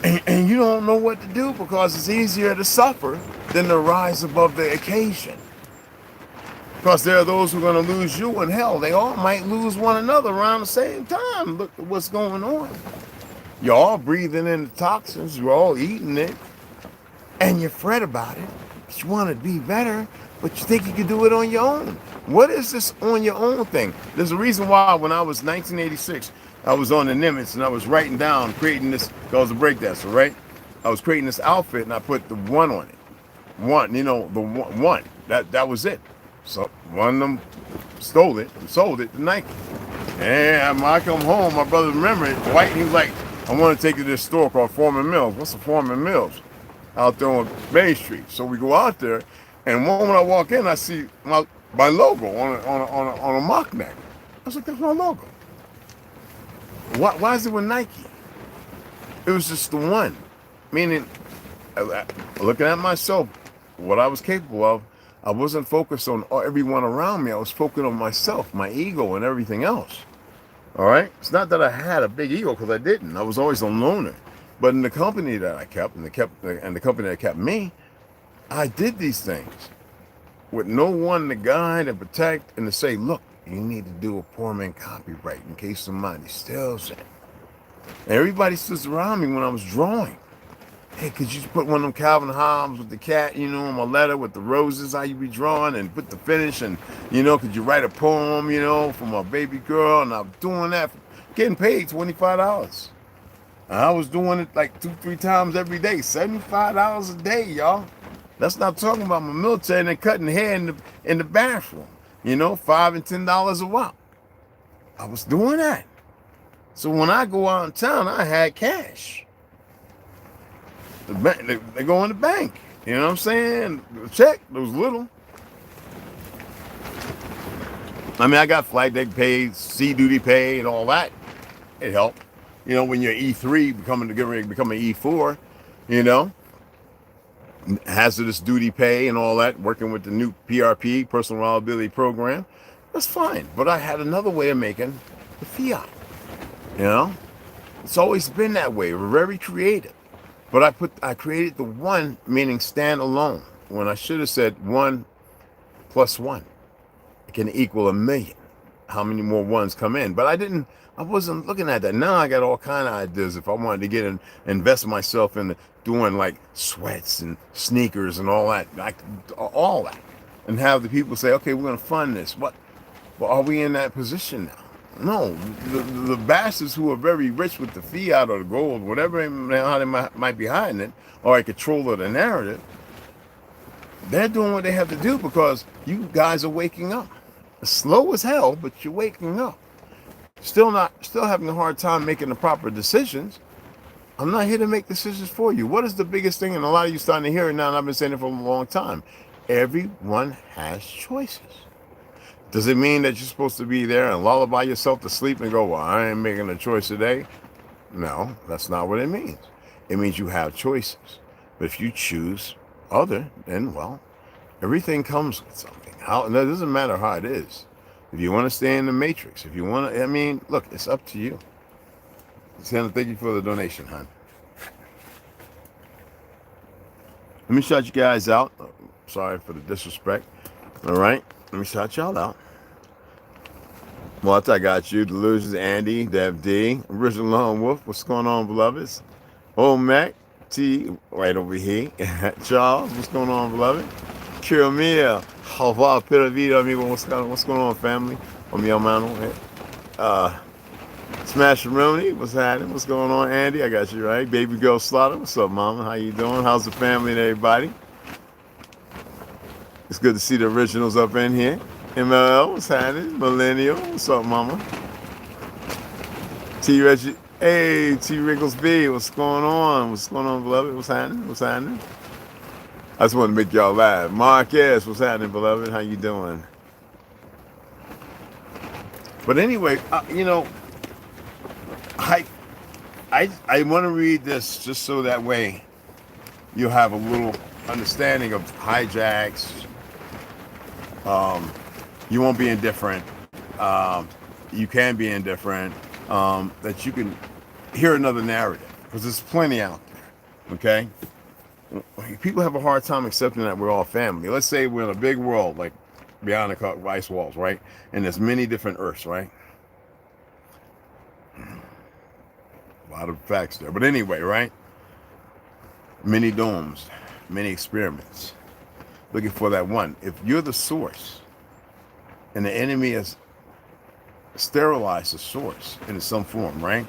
and you don't know what to do, because it's easier to suffer than to rise above the occasion. Because there are those who are going to lose you, and hell, they all might lose one another around the same time. Look at what's going on. You're all breathing in the toxins, you're all eating it, and you fret about it. But you want to be better, but you think you can do it on your own. What is this on your own thing? There's a reason why when I was 1986, I was on the Nimitz and I was writing down, creating this, I was a breakdancer, right? I was creating this outfit and I put the one on it. One, you know, the one. That was it. So one of them stole it and sold it to Nike. And when I come home, my brother remembered it, White, he was like, I want to take you to this store called Foreman Mills. What's the Foreman Mills? Out there on Main Street. So we go out there, and when I walk in, I see my logo on a mock neck. I was like, that's my logo. Why is it with Nike? It was just the one. Meaning, looking at myself, what I was capable of, I wasn't focused on everyone around me. I was focused on myself, my ego, and everything else. All right? It's not that I had a big ego, because I didn't. I was always a loner. But in the company that I kept, and the company that kept me, I did these things with no one to guide and protect and to say, look, you need to do a poor man copyright in case somebody steals it. And everybody stood around me when I was drawing. Hey, could you put one of them Calvin Hobbes with the cat, you know, on my letter with the roses, how you be drawing, and put the finish, and, you know, could you write a poem, you know, for my baby girl? And I'm doing that, getting paid $25. I was doing it like 2-3 times every day, $75 a day, y'all. That's not talking about my military and then cutting hair in the bathroom. You know, $5 and $10 a while. I was doing that. So when I go out in town, I had cash. The bank, they go in the bank. You know what I'm saying? The check, it was little. I mean, I got flight deck paid, sea duty paid, and all that. It helped. You know, when you're E3, becoming an E4, you know, hazardous duty pay and all that, working with the new PRP, personal reliability program, that's fine. But I had another way of making the fiat. You know, it's always been that way. We're very creative. But I created the one, meaning stand alone, when I should have said 1 + 1 can equal 1,000,000. How many more ones come in? But I wasn't looking at that. Now I got all kind of ideas. If I wanted to get in, invest myself in doing like sweats and sneakers and all that, and have the people say, okay, we're going to fund this. What? Well, are we in that position now? No, the bastards who are very rich with the fiat or the gold, whatever how they might be hiding it, or a control of the narrative, they're doing what they have to do because you guys are waking up. Slow as hell, but you're waking up. Still having a hard time making the proper decisions. I'm not here to make decisions for you. What is the biggest thing? And a lot of you starting to hear it now, and I've been saying it for a long time. Everyone has choices. Does it mean that you're supposed to be there and lullaby yourself to sleep and go, well, I ain't making a choice today? No, that's not what it means. It means you have choices. But if you choose other, then, well, everything comes with something. It doesn't matter how it is. If you want to stay in the matrix, if you want to, I mean, look, it's up to you. Santa, thank you for the donation, hon. Let me shout you guys out. Sorry for the disrespect. All right. Let me shout y'all out. Walt, I got you. Delusions, Andy, Dev D, Original Lone Wolf. What's going on, beloveds? Old Mac, T, right over here. Charles, what's going on, beloved? Kira Mia, Hava, Pira Vida, amigo. What's going on, family? Mi hermano. Smash Rooney, what's happening? What's going on, Andy? I got you right. Baby Girl Slaughter, what's up, mama? How you doing? How's the family and everybody? It's good to see the originals up in here. ML, what's happening? Millennial, what's up, mama? T Reggie, hey, T Wrinkles B, what's going on? What's going on, beloved? What's happening? What's happening? I just want to make y'all laugh. Marquez, what's happening, beloved? How you doing? But anyway, you know, I want to read this just so that way you'll have a little understanding of hijacks. You won't be indifferent. You can be indifferent. That you can hear another narrative, because there's plenty out there. Okay, people have a hard time accepting that we're all family. Let's say we're in a big world, like beyond the ice walls, right? And there's many different Earths, right? A lot of facts there, but anyway, right? Many domes, many experiments, looking for that one. If you're the source, and the enemy has sterilized the source in some form, right?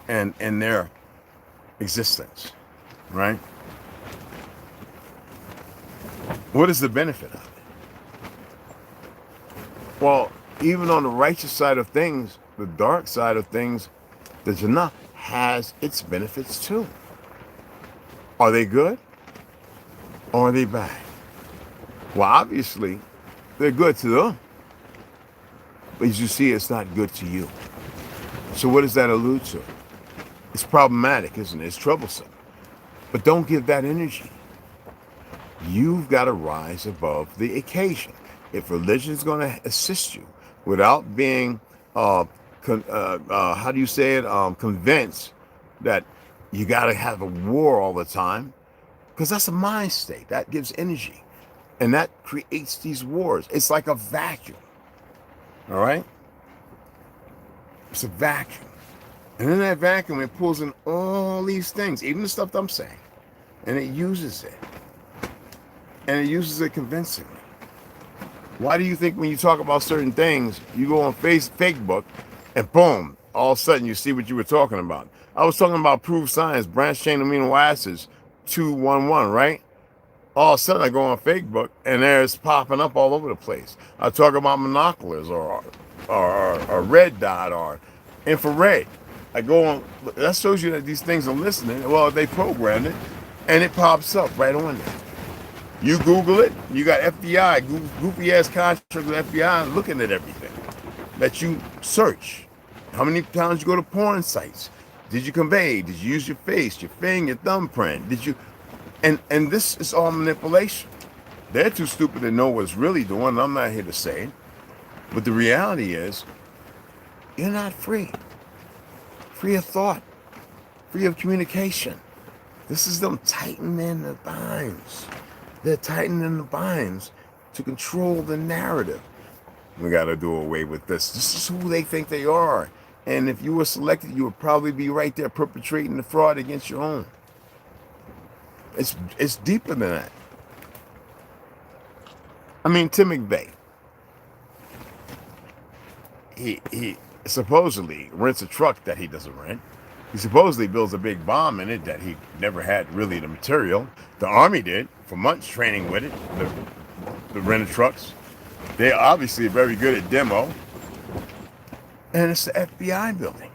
And in their existence, right? What is the benefit of it? Well, even on the righteous side of things, the dark side of things, the Jannah has its benefits too. Are they good? Or are they bad? Well, obviously, they're good to them. But as you see, it's not good to you. So what does that allude to? It's problematic, isn't it? It's troublesome. But don't give that energy. You've got to rise above the occasion. If religion is going to assist you without being, how do you say it, convinced that you got to have a war all the time, because that's a mind state. That gives energy. And that creates these wars. It's like a vacuum. All right? It's a vacuum. And in that vacuum, it pulls in all these things, even the stuff that I'm saying. And it uses it. And it uses it convincingly. Why do you think when you talk about certain things, you go on Facebook and boom, all of a sudden you see what you were talking about. I was talking about proved science, branched chain amino acids, 211, right? All of a sudden I go on Facebook and there's popping up all over the place. I talk about monoculars or red dot or infrared. I go on, that shows you that these things are listening. Well, they programmed it and it pops up right on there. You Google it, you got FBI, goofy ass contractors with FBI looking at everything that you search. How many times you go to porn sites? Did you convey? Did you use your face, your finger, your thumbprint? Did you? And this is all manipulation. They're too stupid to know what's really doing. I'm not here to say it. But the reality is, you're not free. Free of thought. Free of communication. This is them tightening the binds. They're tightening the binds to control the narrative. We got to do away with this. This is who they think they are. And if you were selected, you would probably be right there perpetrating the fraud against your own. It's deeper than that. I mean, Tim McVeigh. He supposedly rents a truck that he doesn't rent. He supposedly builds a big bomb in it that he never had really the material. The Army did for months training with it, the rented trucks. They're obviously very good at demo. And it's the FBI building.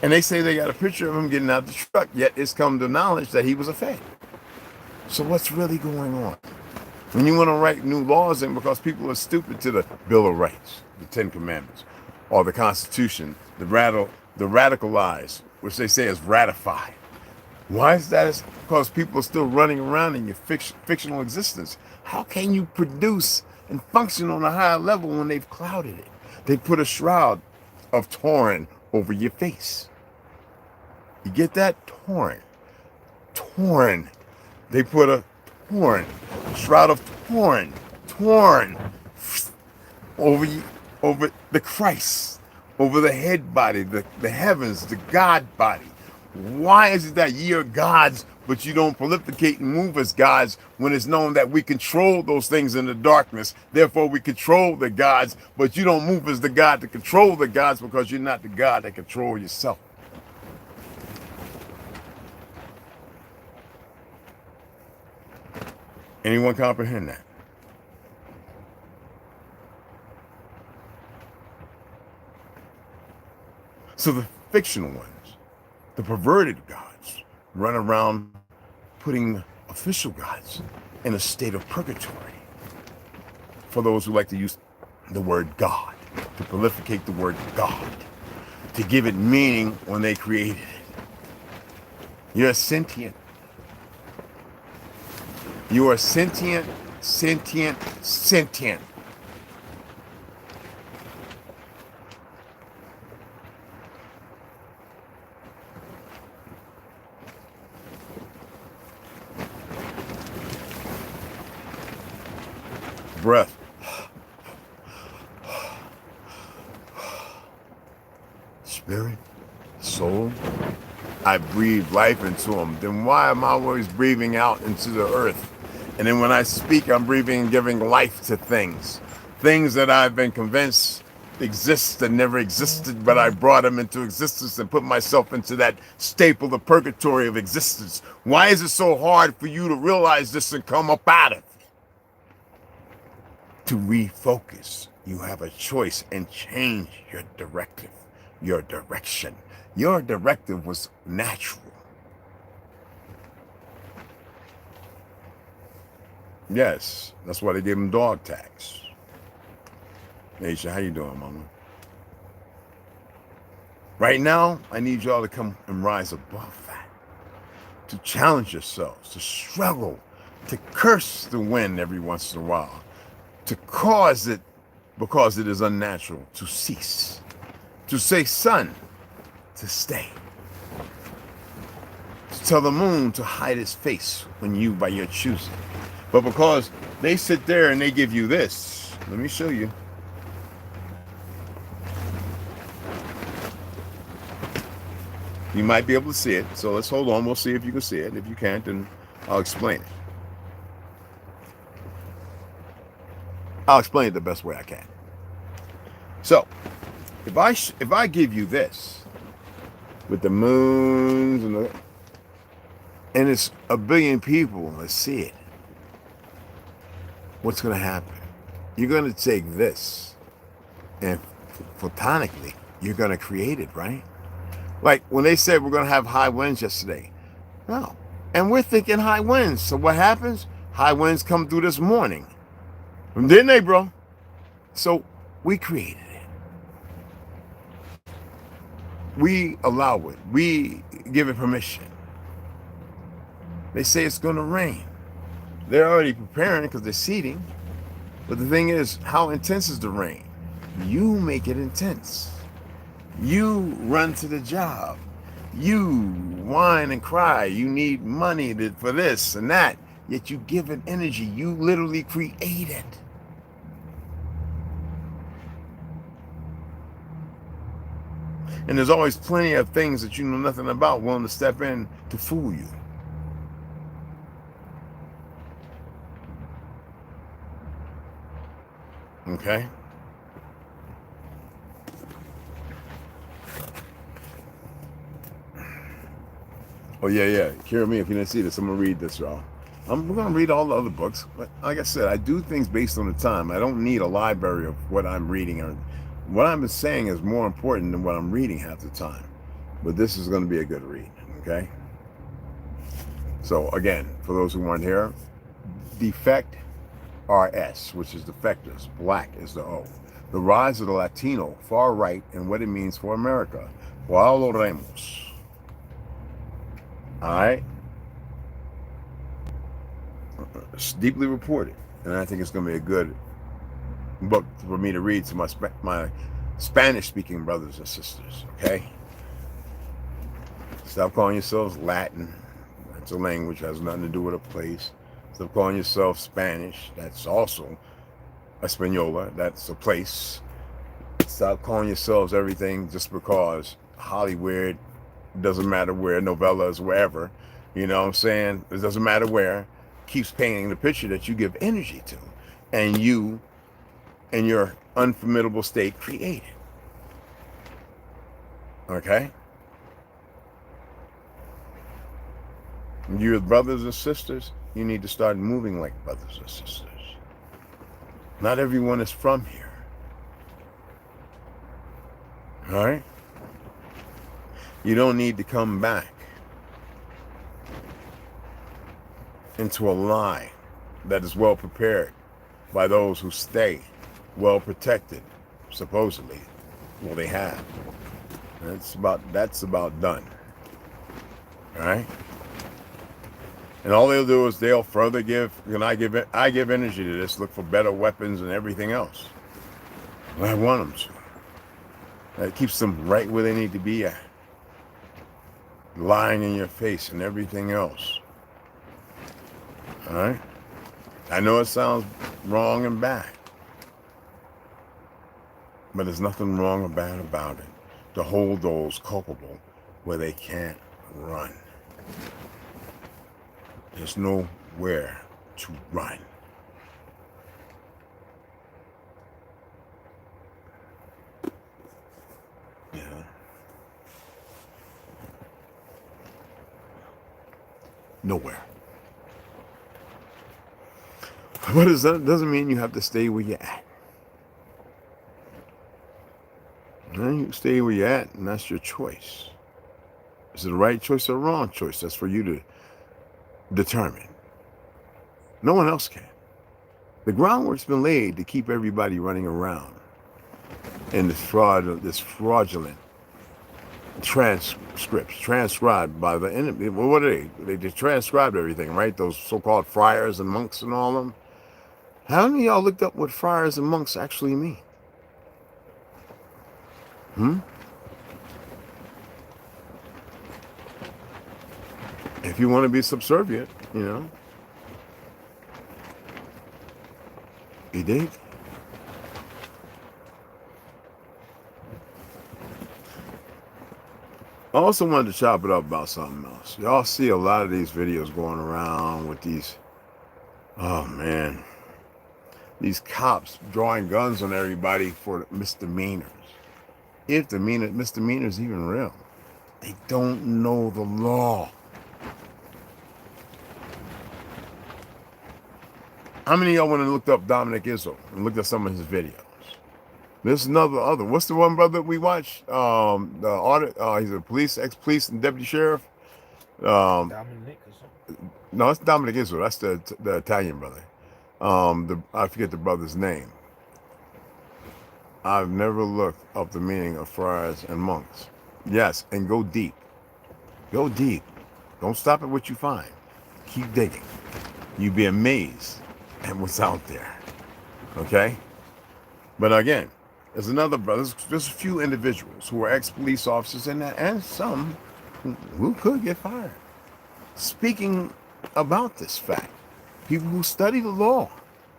And they say they got a picture of him getting out the truck, yet it's come to knowledge that he was a Fed. So what's really going on? When you want to write new laws in because people are stupid to the Bill of Rights, the Ten Commandments, or the Constitution, the radicalized, which they say is ratified. Why is that? It's because people are still running around in your fictional existence. How can you produce and function on a higher level when they've clouded it? They put a shroud of Tauren over your face. You get that? Tauren. Tauren. They put a Tauren, a shroud of Tauren over you, over the Christ, over the head body, the heavens, the God body. Why is it that ye are gods, but you don't proliferate and move as gods when it's known that we control those things in the darkness? Therefore, we control the gods, but you don't move as the God to control the gods because you're not the God that control yourself. Anyone comprehend that? So the fictional ones, the perverted gods, run around putting official gods in a state of purgatory. For those who like to use the word God, to proliferate the word God, to give it meaning when they created it. You're sentient. You are sentient, sentient, sentient. Breath. Spirit, soul. I breathe life into them. Then why am I always breathing out into the earth? And then when I speak, I'm breathing and giving life to things. Things that I've been convinced exist and never existed, but I brought them into existence and put myself into that staple, the purgatory of existence. Why is it so hard for you to realize this and come up out of it? To refocus, you have a choice and change your directive, your direction. Your directive was natural. Yes, that's why they gave him dog tags. Aisha, how you doing, mama? Right now, I need y'all to come and rise above that. To challenge yourselves, to struggle, to curse the wind every once in a while. To cause it, because it is unnatural, to cease. To say, sun, to stay. To tell the moon to hide its face when you by your choosing. But because they sit there and they give you this, let me show you. You might be able to see it. So let's hold on. We'll see if you can see it. If you can't, then I'll explain it. I'll explain it the best way I can. So, if I give you this with the moons and it's a billion people that see it, what's going to happen? You're going to take this and photonically, you're going to create it, right? Like when they said we're going to have high winds yesterday. No. And we're thinking high winds. So what happens? High winds come through this morning. Didn't they, bro? So we created it. We allow it. We give it permission. They say it's going to rain. They're already preparing because they're seeding. But the thing is, how intense is the rain? You make it intense. You run to the job. You whine and cry. You need money for this and that. Yet you give it energy. You literally create it. And there's always plenty of things that you know nothing about willing to step in to fool you. Okay? Oh, yeah. Hear me if you didn't see this. I'm going to read this, y'all. We're going to read all the other books. But like I said, I do things based on the time. I don't need a library of what I'm reading. Or what I'm saying is more important than what I'm reading half the time. But this is going to be a good read, okay? So, again, for those who weren't here, Defectors, which is Defectors. Black is the O. The rise of the Latino far right and what it means for America. Valoremos. All right? It's deeply reported. And I think it's going to be a good book for me to read to my Spanish-speaking brothers and sisters, okay? Stop calling yourselves Latin. That's a language, has nothing to do with a place. Stop calling yourself Spanish. That's also Española. That's a place. Stop calling yourselves everything just because Hollywood, doesn't matter where, novellas, wherever, you know what I'm saying? It doesn't matter where, keeps painting the picture that you give energy to. And you, in your unformidable state, create it. Okay? Your brothers and sisters, you need to start moving like brothers and sisters. Not everyone is from here. All right? You don't need to come back into a lie that is well prepared by those who stay well protected, supposedly. Well, they have. That's about done. All right? And all they'll do is they'll further give, and I give energy to this, look for better weapons and everything else. I want them to. That keeps them right where they need to be at. Lying in your face and everything else. All right? I know it sounds wrong and bad. But there's nothing wrong or bad about it. To hold those culpable where they can't run. There's nowhere to run. Yeah. Nowhere. But that doesn't mean you have to stay where you're at. You stay where you're at, and that's your choice. Is it the right choice or wrong choice? That's for you to determine. No one else can. The groundwork's been laid to keep everybody running around in this fraudulent transcripts transcribed by the enemy. Well, what are they? They transcribed everything, right? Those so-called friars and monks and all of them. How many of y'all looked up what friars and monks actually mean? If you want to be subservient, you know. You dig? I also wanted to chop it up about something else. Y'all see a lot of these videos going around with these, oh man, these cops drawing guns on everybody for misdemeanors. if the misdemeanor is even real. They don't know the law. How many of y'all went and looked up Dominic Izzo and looked at some of his videos? There's other. What's the one brother we watched? The audit. He's a ex-police and deputy sheriff. Dominic or something. No, it's Dominic Izzo. That's the Italian brother. I forget the brother's name. I've never looked up the meaning of friars and monks. Yes, and go deep. Go deep. Don't stop at what you find. Keep digging. You'd be amazed at what's out there. Okay? But again, there's another brother. There's a few individuals who are ex-police officers and some who could get fired. Speaking about this fact, people who study the law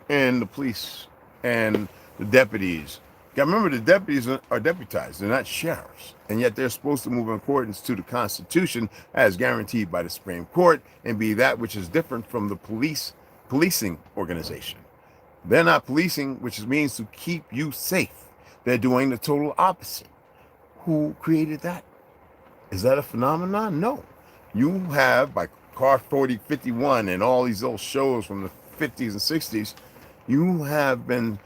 and the police and the deputies. Remember, the deputies are deputized. They're not sheriffs. And yet they're supposed to move in accordance to the Constitution as guaranteed by the Supreme Court and be that which is different from the policing organization. They're not policing, which means to keep you safe. They're doing the total opposite. Who created that? Is that a phenomenon? No. You have, by Car 4051 and all these old shows from the 50s and 60s, you have been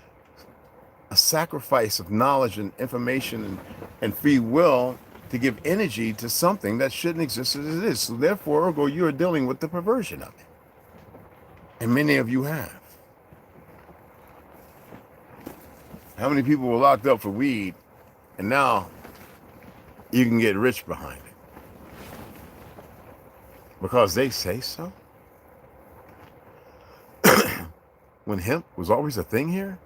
a sacrifice of knowledge and information and free will to give energy to something that shouldn't exist as it is. So therefore, ergo, you're dealing with the perversion of it. And many of you have. How many people were locked up for weed and now you can get rich behind it? Because they say so? When hemp was always a thing here?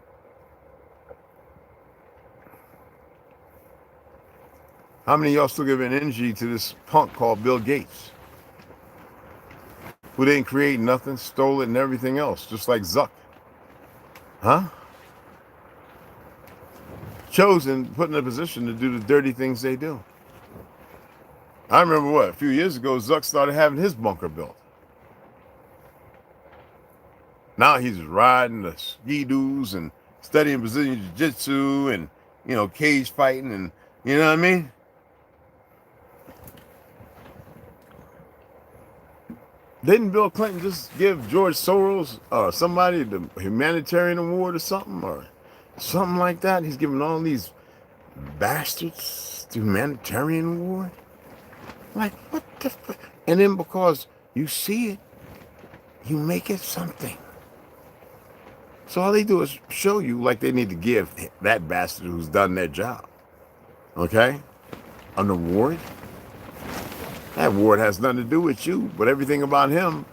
How many of y'all still giving energy to this punk called Bill Gates? Who didn't create nothing, stole it and everything else, just like Zuck. Huh? Chosen, put in a position to do the dirty things they do. I remember a few years ago, Zuck started having his bunker built. Now he's riding the ski-doos and studying Brazilian jiu-jitsu and, cage fighting and, you know what I mean? Didn't Bill Clinton just give George Soros somebody the humanitarian award or something like that? He's giving all these bastards the humanitarian award? Like, what the fuck? And then because you see it, you make it something. So all they do is show you like they need to give that bastard who's done their job, okay, an award. That award has nothing to do with you, but everything about him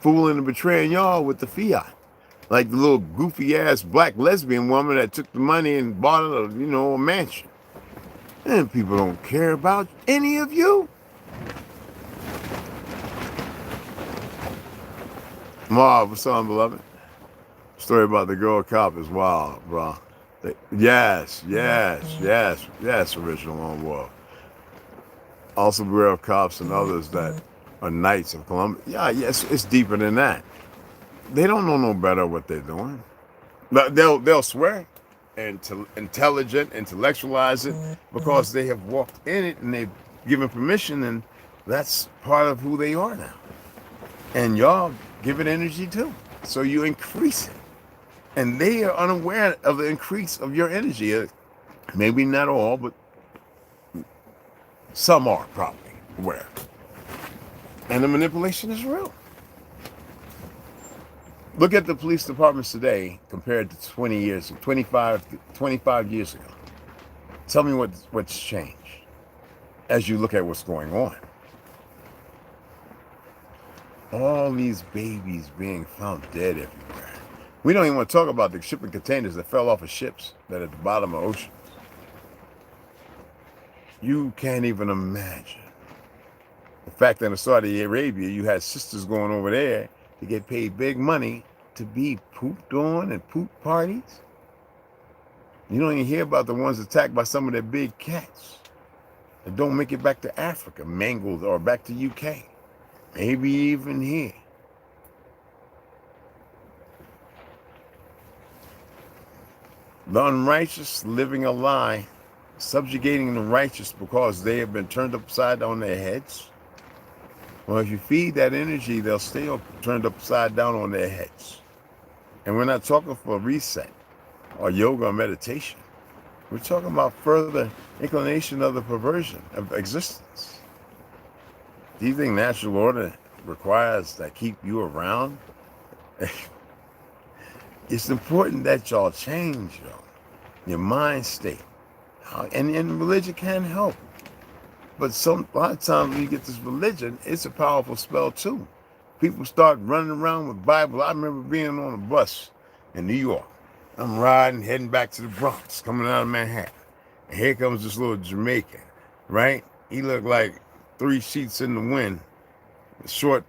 fooling and betraying y'all with the fiat. Like the little goofy-ass black lesbian woman that took the money and bought a mansion. And people don't care about any of you. Marv, what's on, beloved? Story about the girl cop is wild, bro. Yes, original Lone Wolf. Also beware of cops and others that are knights of Columbus. Yeah, yes, it's deeper than that. They don't know no better what they're doing. They'll swear and to intellectualize it because they have walked in it and they've given permission, and that's part of who they are now. And y'all give it energy too. So you increase it. And they are unaware of the increase of your energy. Maybe not all, but some are probably aware. And the manipulation is real. Look at the police departments today compared to 25 years ago. Tell me what's changed as you look at what's going on. All these babies being found dead everywhere. We don't even want to talk about the shipping containers that fell off of ships that are at the bottom of oceans. You can't even imagine the fact that in Saudi Arabia, you had sisters going over there to get paid big money to be pooped on and poop parties. You don't even hear about the ones attacked by some of their big cats that don't make it back to Africa, mangled, or back to UK, maybe even here. The unrighteous living a lie subjugating the righteous because they have been turned upside down on their heads. Well, if you feed that energy, they'll stay turned upside down on their heads. And we're not talking for a reset or yoga or meditation. We're talking about further inclination of the perversion of existence. Do you think natural order requires that keep you around? It's important that y'all change, your mind state. And religion can help. But a lot of times when you get this religion, it's a powerful spell too. People start running around with Bible. I remember being on a bus in New York. I'm riding, heading back to the Bronx, coming out of Manhattan. And here comes this little Jamaican, right? He looked like 3 sheets in the wind, a short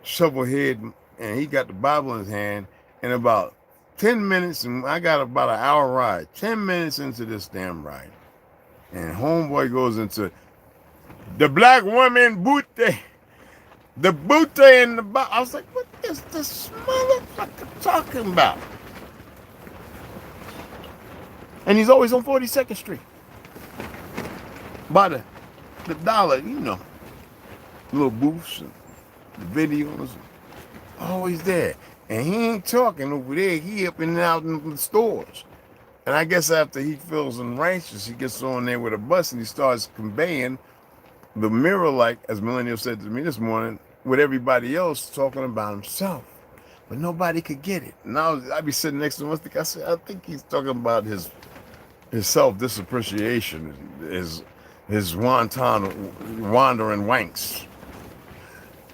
shovel head, and he got the Bible in his hand. And about 10 minutes, and I got about an hour ride, 10 minutes into this damn ride. And homeboy goes into the black woman booty, the booty in the Bible. I was like, what is this motherfucker talking about? And he's always on 42nd Street. By the dollar, little booths and the videos, always there. And he ain't talking over there. He up and out in the stores. And I guess after he feels unrighteous, he gets on there with a bus and he starts conveying the mirror, like, as Millennial said to me this morning, with everybody else talking about himself. But nobody could get it. And I'd be sitting next to him. I said, I think he's talking about his self-disappreciation, his wandering wanks.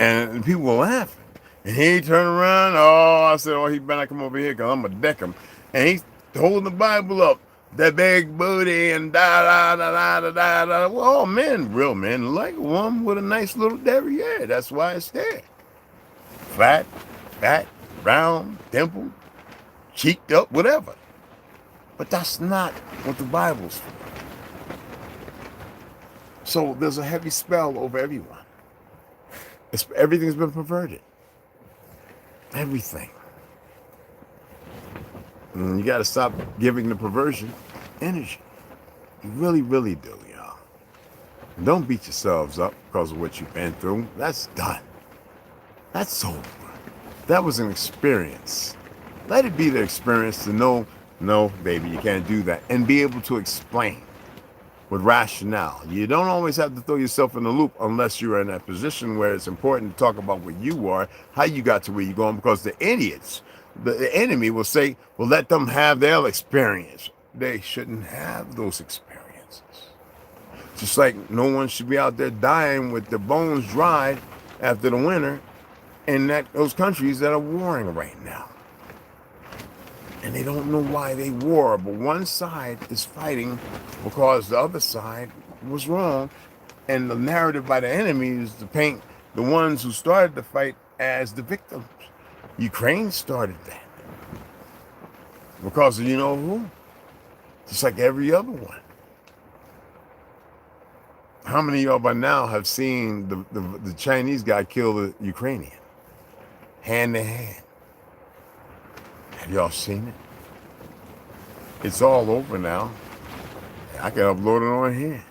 And people were laughing. And he turned around. I said, he better come over here because I'm going to deck him. And he's holding the Bible up. The big booty and da-da-da-da-da-da-da. Well, all men, real men, like a woman with a nice little derriere. That's why it's there. Fat, round, dimpled, cheeked up, whatever. But that's not what the Bible's for. So there's a heavy spell over everyone. Everything's been perverted. Everything. And you got to stop giving the perversion energy. You really, really do, y'all. Don't beat yourselves up because of what you've been through. That's done. That's over. That was an experience. Let it be the experience to know, no, baby, you can't do that. And be able to explain with rationale. You don't always have to throw yourself in the loop unless you're in a position where it's important to talk about where you are, how you got to where you're going, because the idiots, the enemy will say, well, let them have their experience. They shouldn't have those experiences. Just like no one should be out there dying with their bones dried after the winter in those countries that are warring right now. And they don't know why they war, but one side is fighting because the other side was wrong. And the narrative by the enemy is to paint the ones who started the fight as the victims. Ukraine started that. Because of you know who? Just like every other one. How many of y'all by now have seen the Chinese guy kill the Ukrainian? Hand to hand. Have y'all seen it? It's all over now. I can upload it on here.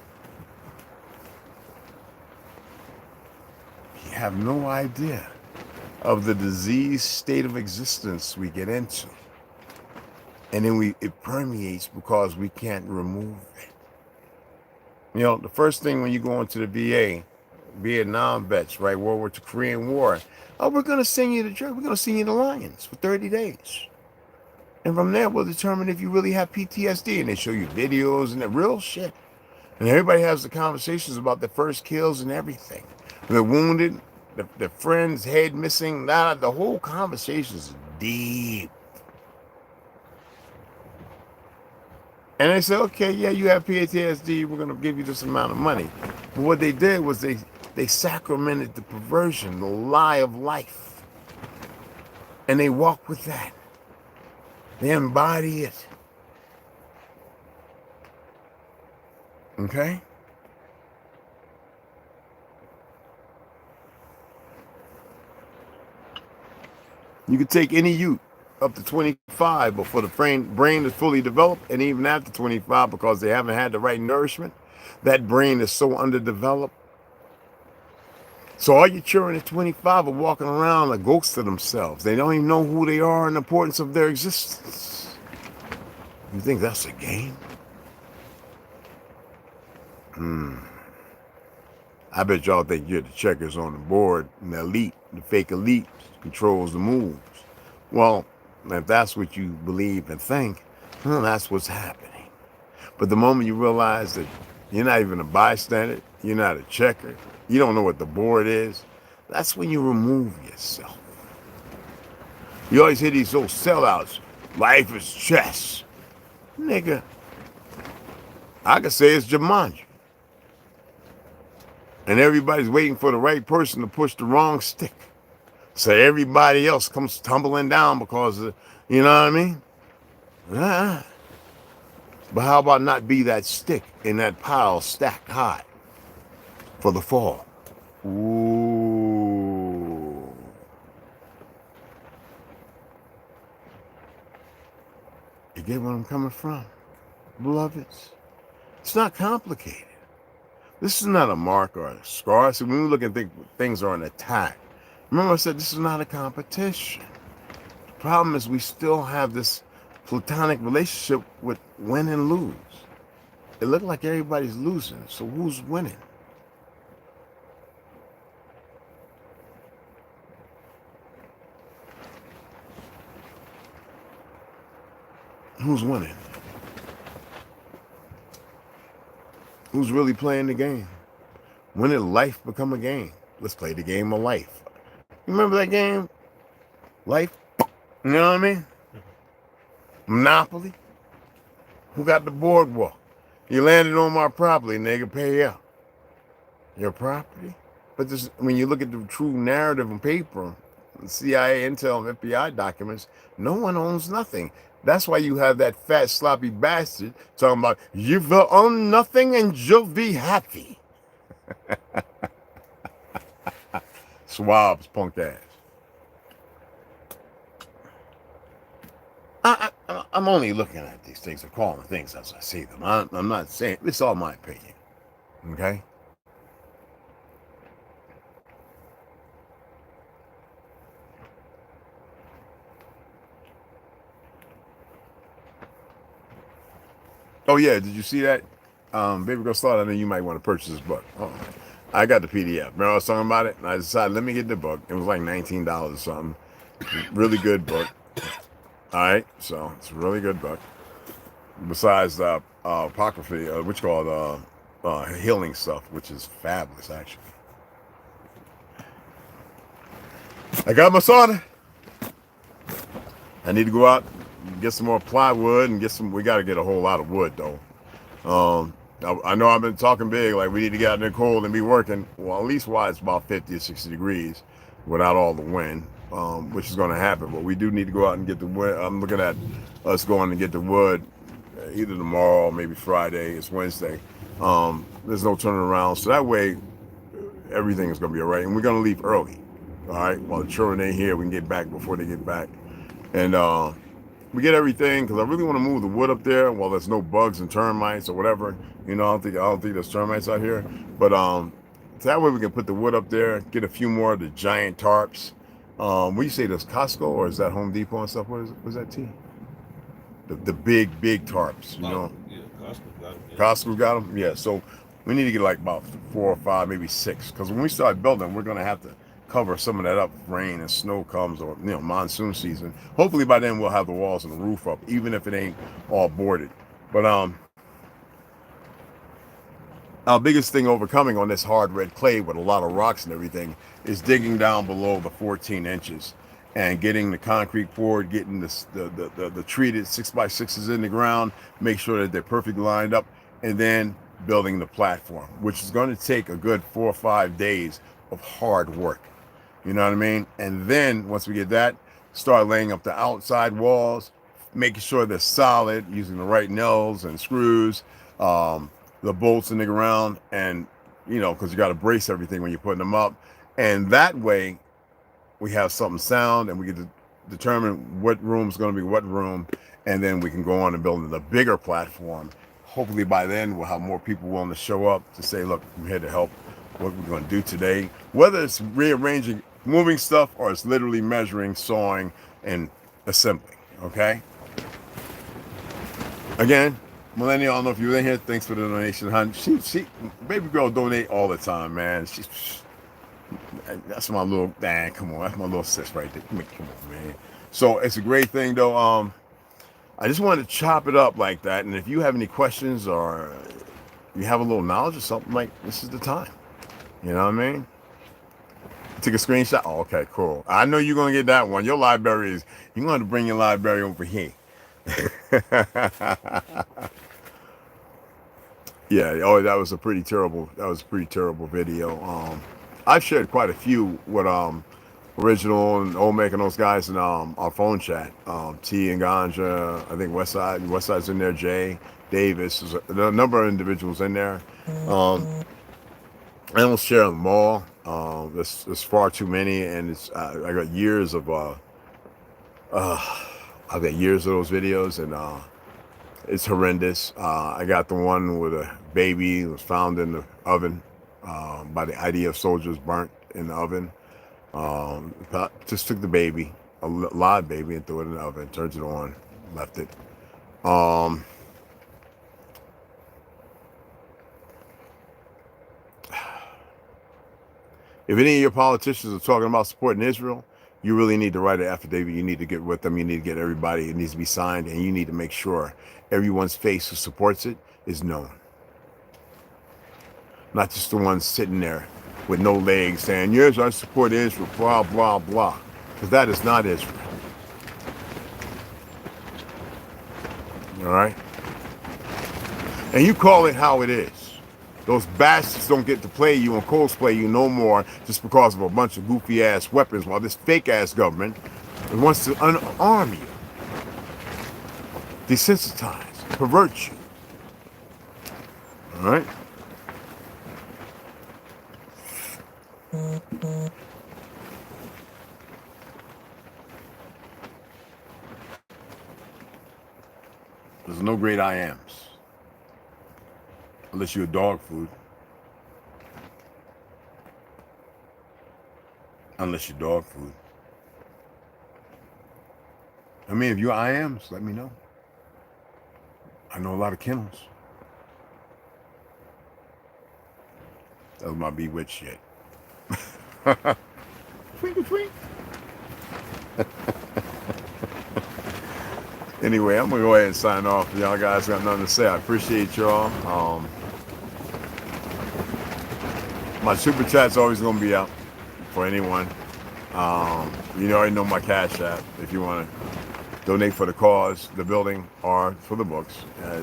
You have no idea of the diseased state of existence we get into. And then it permeates because we can't remove it. The first thing when you go into the VA, Vietnam vets, right, World War II, Korean War, we're going to send you to church. We're going to send you to Lions for 30 days. And from there, we'll determine if you really have PTSD. And they show you videos and the real shit. And everybody has the conversations about the first kills and everything. The wounded, the friend's head missing. The whole conversation is deep. And they say, okay, yeah, you have PTSD. We're going to give you this amount of money. But what they did was they sacramented the perversion, the lie of life. And they walk with that. They embody it. Okay? You could take any youth up to 25 before the brain is fully developed, and even after 25 because they haven't had the right nourishment. That brain is so underdeveloped. So all your children at 25 are walking around like ghosts of themselves. They don't even know who they are and the importance of their existence. You think that's a game? I bet y'all think you're the checkers on the board, and the elite, the fake elite, controls the moves. Well, if that's what you believe and think, well, that's what's happening. But the moment you realize that you're not even a bystander, you're not a checker, you don't know what the board is, that's when you remove yourself. You always hear these old sellouts, life is chess. Nigga, I could say it's Jumanji. And everybody's waiting for the right person to push the wrong stick. So everybody else comes tumbling down because of, you know what I mean? But how about not be that stick in that pile stacked high for the fall? Ooh. You get where I'm coming from, beloveds? It's not complicated. This is not a mark or a scar. So when we look at things are an attack, remember I said this is not a competition. The problem is we still have this platonic relationship with win and lose. It looks like everybody's losing, so who's winning? Who's winning? Who's really playing the game? When did life become a game? Let's play the game of life. You remember that game? Life? You know what I mean? Monopoly? Who got the boardwalk? You landed on my property, nigga, pay up. Your property? But this, when you look at the true narrative on paper, CIA, Intel, and FBI documents, no one owns nothing. That's why you have that fat, sloppy bastard talking about, you will own nothing and you'll be happy. Swabs, punk ass. I'm only looking at these things and calling things as I see them. I'm not saying, it's all my opinion. Okay? Oh yeah, did you see that? Baby Girl Slaughter, I know you might want to purchase this book. Oh, I got the PDF. Remember I was talking about it? And I decided, let me get the book. It was like $19 or something. Really good book. All right, so it's a really good book. Besides the apocryphy, which called healing stuff, which is fabulous, actually. I got my sauna. I need to go out, get some more plywood, and get some. We got to get a whole lot of wood, though. I know I've been talking big, like we need to get out in the cold and be working. Well, at least while it's about 50 or 60 degrees, without all the wind, which is going to happen. But we do need to go out and get the wood. I'm looking at us going to get the wood either tomorrow, or maybe Friday. It's Wednesday. There's no turning around, so that way everything is going to be all right. And we're going to leave early, all right? While the children ain't here, we can get back before they get back. And we get everything, because I really want to move the wood up there while there's no bugs and termites or whatever. You know, I don't think there's termites out here. But so that way we can put the wood up there, get a few more of the giant tarps. What do you say, does Costco or is that Home Depot and stuff? What is it? What's that, T? The big tarps, you know? Yeah, Costco got them. Yeah. Costco got them? Yeah, so we need to get like about 4 or 5, maybe 6. Because when we start building, we're going to have to cover some of that up if rain and snow comes, or monsoon season. Hopefully by then we'll have the walls and the roof up, even if it ain't all boarded. But our biggest thing overcoming on this hard red clay with a lot of rocks and everything is digging down below the 14 inches and getting the concrete poured, getting the treated 6x6s in the ground, make sure that they're perfectly lined up, and then building the platform, which is going to take a good 4 or 5 days of hard work. You know what I mean? And then once we get that, start laying up the outside walls, making sure they're solid, using the right nails and screws, the bolts in the ground, and because you got to brace everything when you're putting them up. And that way we have something sound, and we get to determine what room's going to be what room, and then we can go on and build a bigger platform. Hopefully by then we'll have more people willing to show up to say, look, I'm here to help. What we're going to do today, whether it's rearranging, moving stuff, or it's literally measuring, sawing, and assembling. Okay. Again, Millennial, I don't know if you were in here. Thanks for the donation, hun. She, baby girl, donate all the time, man. That's my little, come on, that's my little sis right there. Come on, man. So it's a great thing, though. I just wanted to chop it up like that. And if you have any questions or you have a little knowledge or something, like this is the time. You know what I mean? Take a screenshot. Oh, okay, cool. I know you're gonna get that one. Your library is. You're going to bring your library over here. Yeah. Oh, that was a pretty terrible. That was a pretty terrible video. I've shared quite a few with Original and Olmec and those guys in our phone chat. T and Ganja. I think Westside's in there. Jay Davis. There's a number of individuals in there. I don't share them all. There's far too many, and it's I got years of I've got years of those videos, and it's horrendous. I got the one with a baby was found in the oven by the IDF soldiers, burnt in the oven. Just took the baby, a live baby, and threw it in the oven. Turned it on, left it. If any of your politicians are talking about supporting Israel, you really need to write an affidavit. You need to get with them. You need to get everybody. It needs to be signed, and you need to make sure everyone's face who supports it is known. Not just the ones sitting there with no legs saying, yes, I support Israel, blah, blah, blah. Because that is not Israel. All right? And you call it how it is. Those bastards don't get to play you and cosplay you no more just because of a bunch of goofy ass weapons, while this fake ass government wants to unarm you, desensitize, pervert you. All right? There's no great I ams. Unless you're dog food. Unless you're dog food. I mean, if you're I ams, let me know. I know a lot of kennels. That was my bewitched shit. Twinkle, twinkle. Anyway, I'm gonna go ahead and sign off. Y'all guys got nothing to say. I appreciate y'all. My super chat's always gonna be out for anyone. You already know my Cashapp if you want to donate for the cause, the building, or for the books. I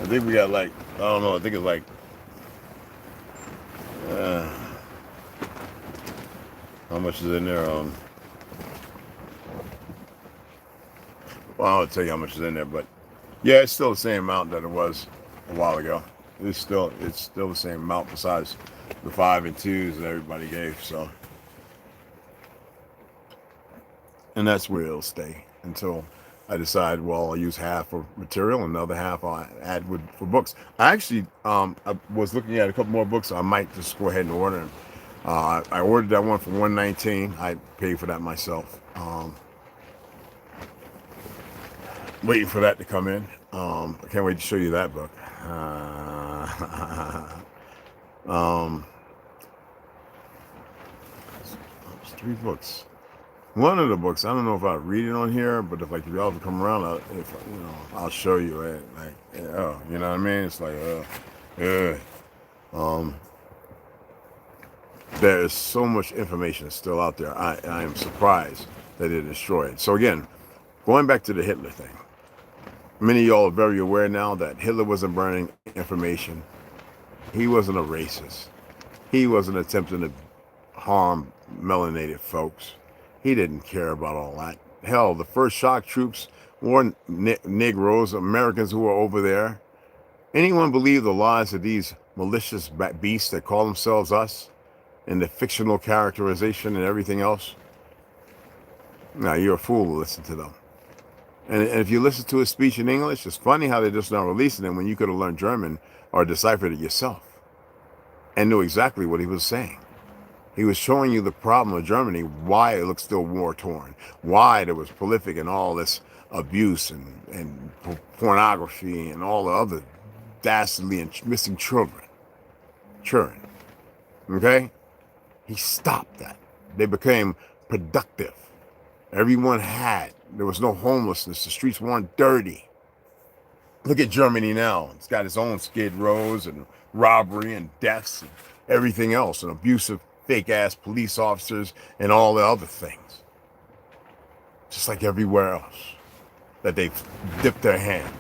think we got like, I don't know. I think it's like, how much is in there? Well, I'll tell you how much is in there, but yeah, it's still the same amount that it was a while ago. It's still the same amount besides the 5 and 2s that everybody gave. So, and that's where it'll stay until I decide. Well, I'll use half for material, and the other half I'll add for books. I actually I was looking at a couple more books. So I might just go ahead and order them. I ordered that one for $119. I paid for that myself. Waiting for that to come in. I can't wait to show you that book. It's 3 books. One of the books, I don't know if I read it on here, but if y'all come around, I'll show you it. Like, oh, you know what I mean? It's like, there is so much information still out there. I am surprised that it destroyed. So again, going back to the Hitler thing. Many of y'all are very aware now that Hitler wasn't burning information. He wasn't a racist. He wasn't attempting to harm melanated folks. He didn't care about all that. Hell, the first shock troops were Negroes, Americans who were over there. Anyone believe the lies of these malicious beasts that call themselves us and the fictional characterization and everything else? Now, you're a fool to listen to them. And if you listen to his speech in English, it's funny how they're just not releasing it when you could have learned German or deciphered it yourself and knew exactly what he was saying. He was showing you the problem of Germany, why it looked still war-torn, why there was prolific and all this abuse and pornography and all the other dastardly and missing children. Okay? He stopped that. They became productive. Everyone there was no homelessness. The streets weren't dirty. Look at Germany now. It's got its own skid rows and robbery and deaths and everything else, and abusive fake-ass police officers and all the other things. Just like everywhere else that they've dipped their hands.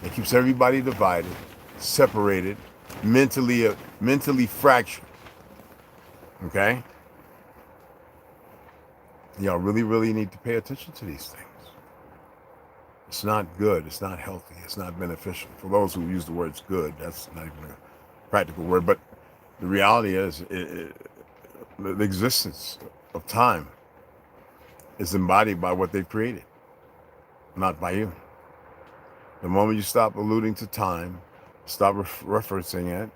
It keeps everybody divided, separated, mentally fractured. Okay? Y'all really need to pay attention to these things. It's not good. It's not healthy. It's not beneficial. For those who use the words good, that's not even a practical word. But the reality is the existence of time is embodied by what they've created, not by you. The moment you stop alluding to time, stop referencing it,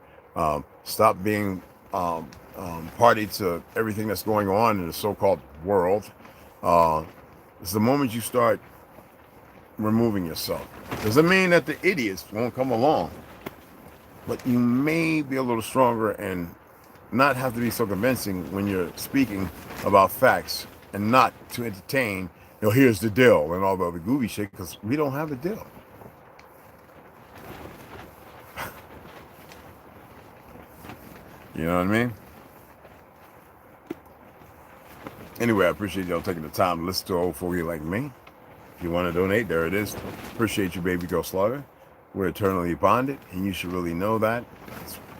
stop being party to everything that's going on in the so-called world, it's the moment you start removing yourself. Doesn't mean that the idiots won't come along, but you may be a little stronger and not have to be so convincing when you're speaking about facts and not to entertain, here's the deal and all the other goofy shit, because we don't have a deal. You know what I mean? Anyway, I appreciate y'all taking the time to listen to an old fogey like me. If you want to donate, there it is. Appreciate you, baby girl Slaughter. We're eternally bonded, and you should really know that.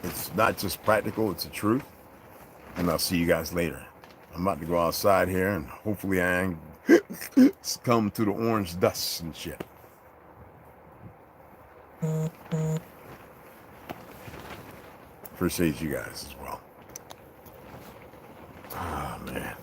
It's not just practical, it's the truth. And I'll see you guys later. I'm about to go outside here, and hopefully I ain't succumb to the orange dust and shit. Appreciate you guys as well. Oh, man.